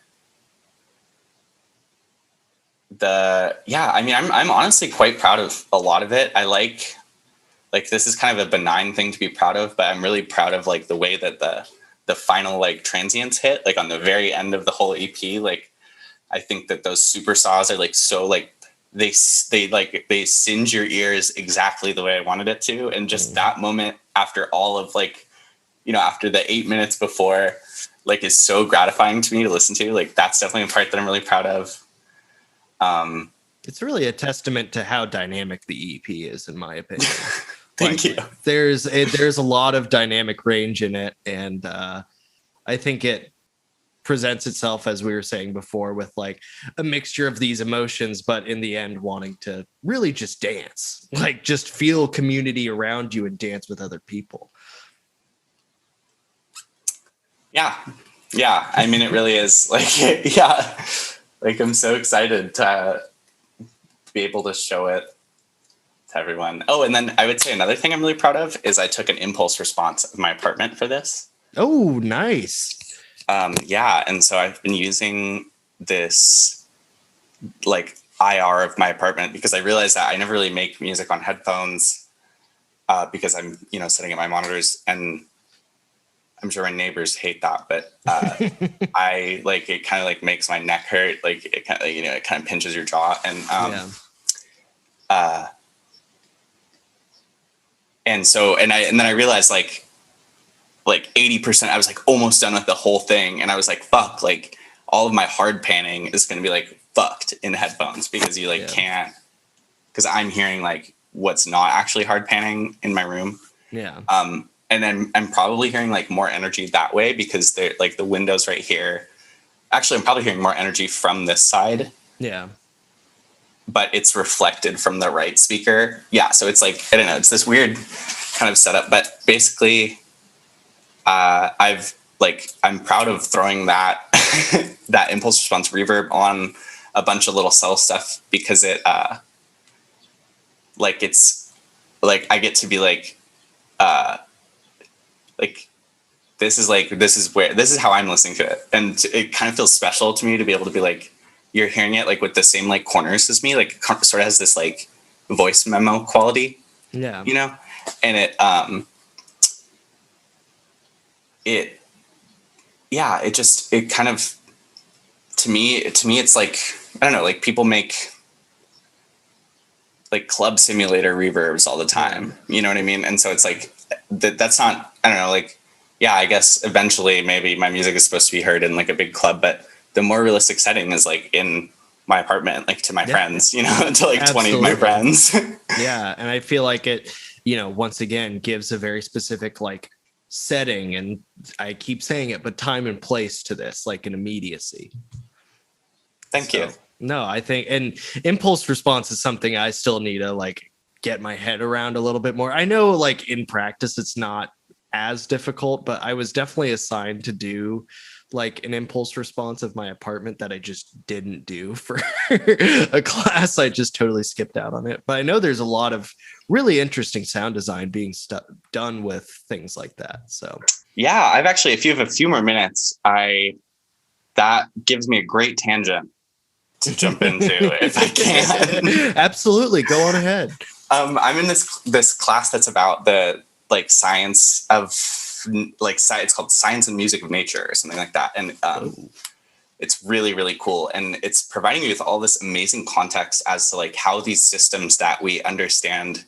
I'm honestly quite proud of a lot of it. I like this is kind of a benign thing to be proud of, but I'm really proud of like the way that the final like transients hit, like on the very end of the whole EP. Like I think that those super saws are like so like they singe your ears exactly the way I wanted it to, and just that moment after all of like after the 8 minutes before, like is so gratifying to me to listen to. Like that's definitely a part that I'm really proud of. It's really a testament to how dynamic the EP is, in my opinion. Thank you. There's a lot of dynamic range in it, and I think it presents itself, as we were saying before, with like a mixture of these emotions, but in the end wanting to really just dance, like just feel community around you and dance with other people. Yeah. I mean, it really is like, yeah, like I'm so excited to be able to show it to everyone. Oh, and then I would say another thing I'm really proud of is I took an impulse response of my apartment for this. Oh, nice. Yeah. And so I've been using this like IR of my apartment because I realized that I never really make music on headphones. because I'm, sitting at my monitors, and I'm sure my neighbors hate that, but I like it kind of like makes my neck hurt. Like it kind of, it kind of pinches your jaw. And so, and then I realized like 80%, I was like almost done with the whole thing. And I was like, fuck, like all of my hard panning is going to be like fucked in headphones, because you like can't, because I'm hearing like what's not actually hard panning in my room. Yeah. And then I'm probably hearing like more energy that way, because they're like the windows right here. Actually, I'm probably hearing more energy from this side. Yeah. But it's reflected from the right speaker. Yeah. So it's like, I don't know, it's this weird kind of setup, but basically I'm proud of throwing that, that impulse response reverb on a bunch of little cell stuff, because it, it's like, I get to be like this is how I'm listening to it. And it kind of feels special to me to be able to be like, you're hearing it like with the same like corners as me, like it sort of has this like voice memo quality, and it kind of, to me it's like, I don't know, like people make like club simulator reverbs all the time, you know what I mean? And so it's like that's not, I don't know, like, yeah, I guess eventually maybe my music is supposed to be heard in like a big club, but the more realistic setting is like in my apartment, like to my friends, to like Absolutely. 20 of my friends. Yeah. And I feel like it, once again, gives a very specific like setting, and I keep saying it, but time and place to this, like an immediacy. Thank you. No, I think, and impulse response is something I still need to like get my head around a little bit more. I know like in practice, it's not as difficult, but I was definitely assigned to do like an impulse response of my apartment that I just didn't do for a class. I just totally skipped out on it. But I know there's a lot of really interesting sound design being done with things like that. So yeah, I've actually, if you have a few more minutes, that gives me a great tangent to jump into if I can. Absolutely, go on ahead. I'm in this class that's about the like science of like it's called Science and Music of Nature or something like that, and it's really, really cool, and it's providing me with all this amazing context as to like how these systems that we understand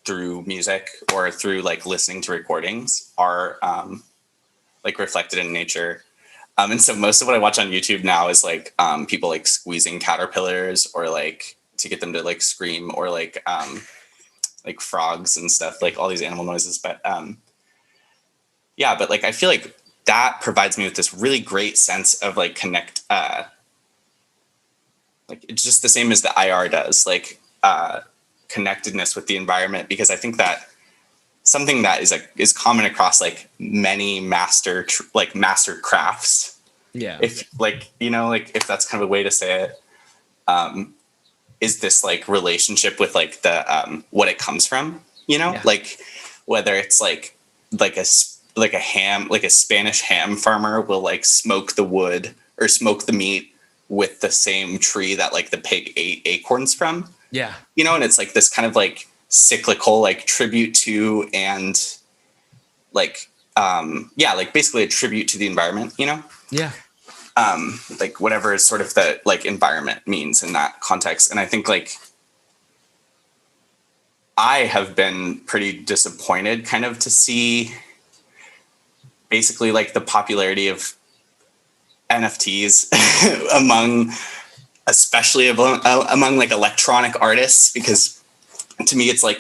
through music or through like listening to recordings are like reflected in nature. And so most of what I watch on YouTube now is like people like squeezing caterpillars, or like to get them to like scream, or like frogs and stuff, like all these animal noises. But but like I feel like that provides me with this really great sense of like like it's just the same as the IR does, like connectedness with the environment, because I think that something that is common across like many master crafts. Yeah. If like, if that's kind of a way to say it, is this like relationship with like the what it comes from, like whether it's like a Spanish ham farmer will like smoke the wood or smoke the meat with the same tree that like the pig ate acorns from. Yeah. And it's like this kind of like cyclical like tribute to, and like like basically a tribute to the environment, Yeah. Like whatever sort of the like environment means in that context. And I think like I have been pretty disappointed kind of to see basically like the popularity of NFTs especially among like electronic artists, because to me it's like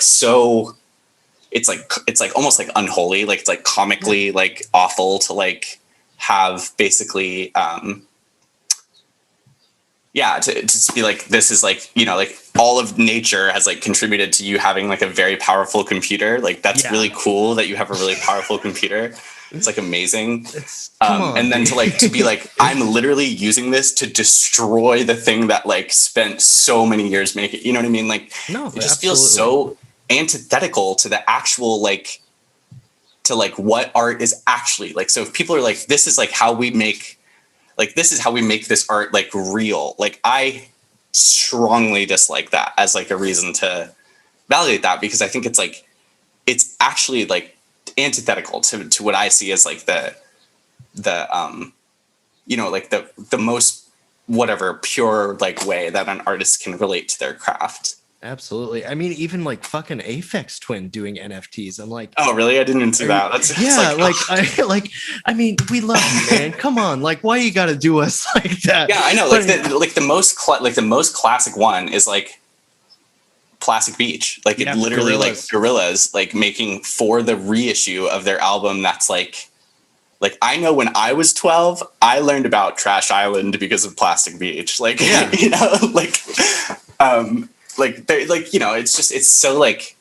it's like almost like unholy, like it's like comically like awful to like have basically to just be like, this is like, like all of nature has like contributed to you having like a very powerful computer. Like that's really cool that you have a really powerful computer. It's like amazing. And then to be like, I'm literally using this to destroy the thing that like spent so many years making, you know what I mean? Like, no, it just feels so antithetical to the actual, like, to like what art is actually like. So if people are like, this is like how we make, like, this is how we make this art like real. Like I strongly dislike that as like a reason to validate that, because I think it's like, it's actually like antithetical to what I see as like the like the most whatever pure like way that an artist can relate to their craft. Absolutely. I mean, even like fucking Aphex Twin doing NFTs. I'm like, oh really? I didn't even see that. That's yeah, like I mean, we love you, man. Come on, like, why you got to do us like that? yeah, I know. Like the most classic one is like Plastic Beach. Like it literally like Gorillaz like making for the reissue of their album. That's like I know when I was 12, I learned about Trash Island because of Plastic Beach. Like, yeah. Like they're like, it's just, it's so like,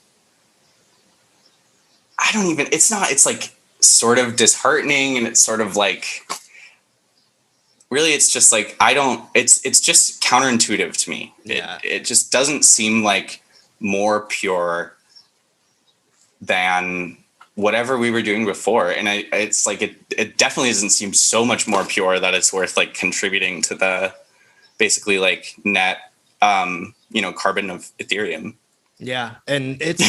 it's like sort of disheartening, and it's sort of like, really, it's just like, it's just counterintuitive to me. Yeah. It just doesn't seem like more pure than whatever we were doing before. And it's like, it definitely doesn't seem so much more pure that it's worth like contributing to the basically like net, carbon of Ethereum. Yeah. And it's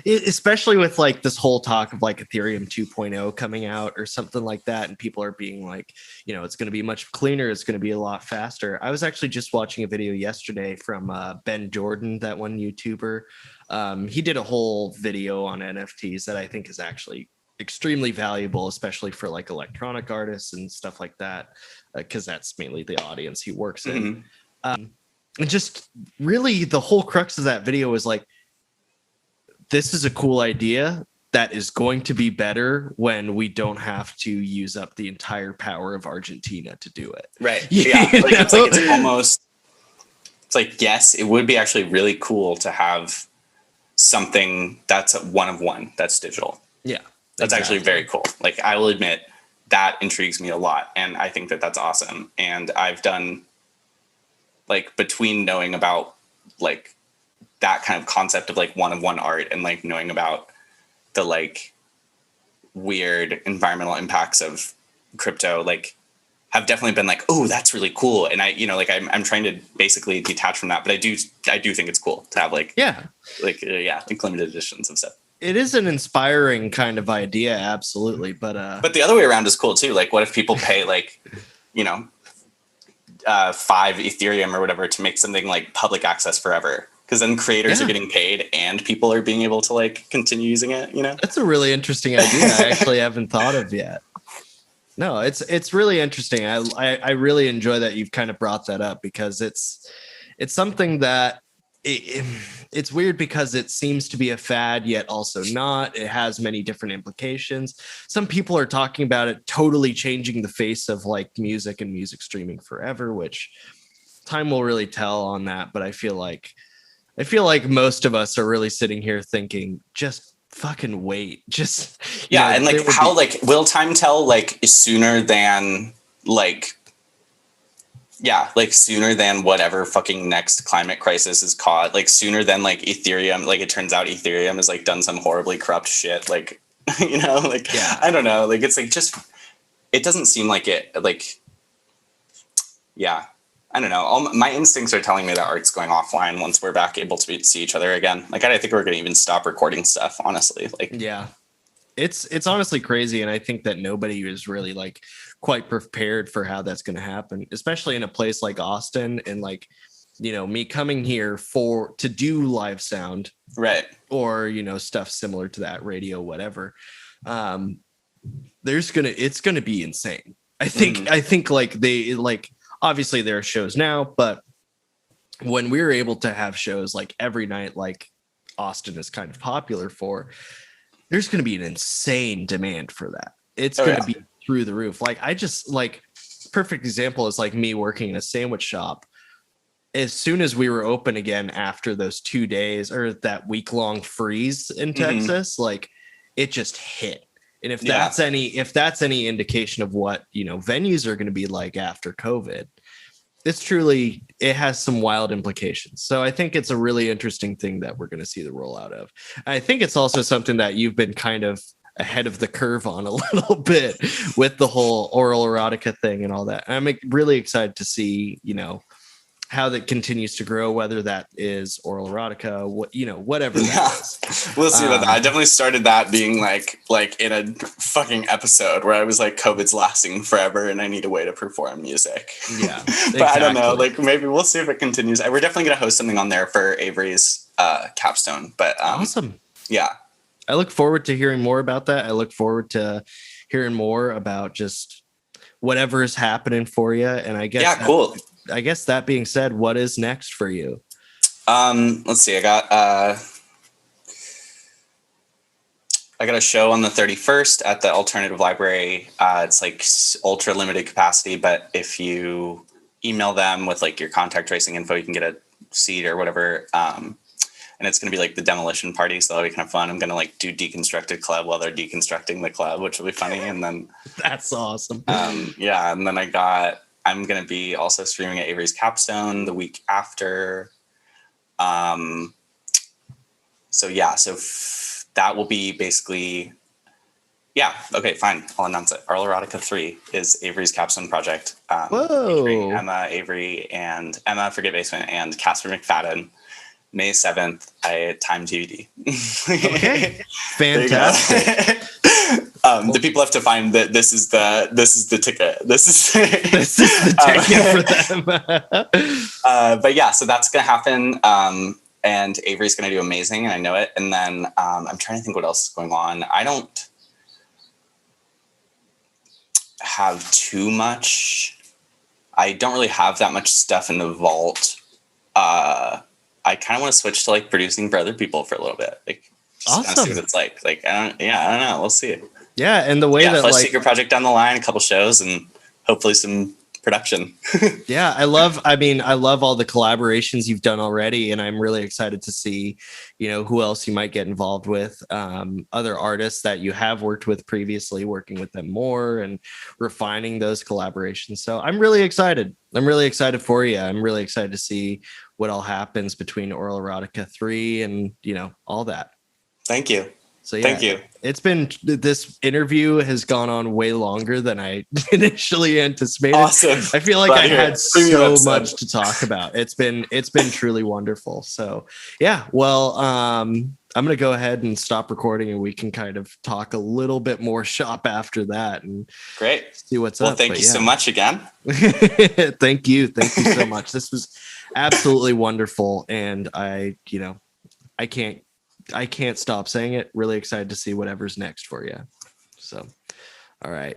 especially with like this whole talk of like Ethereum 2.0 coming out or something like that. And people are being like, it's going to be much cleaner. It's going to be a lot faster. I was actually just watching a video yesterday from Ben Jordan, that one YouTuber. He did a whole video on NFTs that I think is actually extremely valuable, especially for like electronic artists and stuff like that, because that's mainly the audience he works in. And just really the whole crux of that video is like, this is a cool idea that is going to be better when we don't have to use up the entire power of Argentina to do it. Right. Yeah. Like, it's almost, it's like, yes, it would be actually really cool to have something that's a one of one that's digital. Yeah. That's actually very cool. Like, I will admit that intrigues me a lot. And I think that that's awesome. And I've done like, between knowing about like that kind of concept of like one of one art and like knowing about the like weird environmental impacts of crypto, like have definitely been like, oh, that's really cool. And I, I'm trying to basically detach from that, but I do think it's cool to have like, like limited editions of stuff. It is an inspiring kind of idea. Absolutely. But the other way around is cool too. Like, what if people pay like, 5 Ethereum or whatever to make something like public access forever? Because then creators are getting paid and people are being able to like continue using it, That's a really interesting idea. I actually haven't thought of yet. No, it's really interesting. I really enjoy that you've kind of brought that up, because it's something that it's weird because it seems to be a fad, yet also not. It has many different implications. Some people are talking about it totally changing the face of like music and music streaming forever, which time will really tell on that. But I feel like most of us are really sitting here thinking, just fucking wait. Just and like how like will time tell like sooner than like sooner than whatever fucking next climate crisis is caught, like sooner than like Ethereum, like it turns out Ethereum has like done some horribly corrupt shit, like I don't know, like it's like just it doesn't seem like it like I don't know. My instincts are telling me that art's going offline once we're back able to see each other again. Like, I don't think we're going to even stop recording stuff, honestly. Like, it's honestly crazy. And I think that nobody is really like quite prepared for how that's going to happen, especially in a place like Austin. And like, me coming here to do live sound, right? Or, stuff similar to that, radio, whatever. It's going to be insane. I think like they like, obviously there are shows now, but when we were able to have shows like every night, like Austin is kind of popular for, there's going to be an insane demand for that. It's going to be through the roof. Like, I just like, perfect example is like me working in a sandwich shop. As soon as we were open again after those 2 days or that week-long freeze in Texas, like it just hit. And if that's any indication of what, venues are going to be like after COVID, it has some wild implications. So I think it's a really interesting thing that we're going to see the rollout of. I think it's also something that you've been kind of ahead of the curve on a little bit with the whole oral erotica thing and all that. And I'm really excited to see, how that continues to grow, whether that is oral erotica, whatever that is. We'll see about that. I definitely started that being like in a fucking episode where I was like, COVID's lasting forever and I need a way to perform music. Yeah. But I don't know, like maybe we'll see if it continues. We're definitely going to host something on there for Avery's capstone. But awesome. Yeah. I look forward to hearing more about that. I look forward to hearing more about just whatever is happening for you. And I guess, cool. I guess that being said, what is next for you? Let's see. I got a show on the 31st at the Alternative Library. It's like ultra limited capacity, but if you email them with like your contact tracing info, you can get a seat or whatever. And it's going to be like the demolition party. So that'll be kind of fun. I'm going to like do Deconstructed Club while they're deconstructing the club, which will be funny. And then that's awesome. Yeah. And then I'm going to be also streaming at Avery's Capstone the week after. So that will be basically, okay, fine. I'll announce it. Oral Erotica 3 is Avery's Capstone project. Whoa. Avery and Emma Forget Basement and Casper McFadden. May 7th, Time DVD. Okay. Fantastic. The people have to find that this is the ticket. This is the ticket for them. But yeah, so that's gonna happen. And Avery's gonna do amazing, and I know it. And then I'm trying to think what else is going on. I don't have too much. I don't really have that much stuff in the vault. I kind of want to switch to like producing for other people for a little bit. Like, awesome. See what it's like. Like, I don't know. We'll see. Yeah, and the way that Flesh Seeker project down the line, a couple shows, and hopefully some production. Yeah, I love all the collaborations you've done already, and I'm really excited to see, who else you might get involved with, other artists that you have worked with previously, working with them more and refining those collaborations. So I'm really excited. I'm really excited for you. I'm really excited to see what all happens between Oral Erotica 3 and, all that. Thank you. So yeah, thank you. This interview has gone on way longer than I initially anticipated. Awesome. I feel like I had so much to talk about. It's been truly wonderful. So yeah, well, I'm going to go ahead and stop recording and we can kind of talk a little bit more shop after that and great. See what's up. Well, thank you so much again. Thank you. Thank you so much. This was absolutely wonderful. And I can't stop saying it. Really excited to see whatever's next for you. So, all right.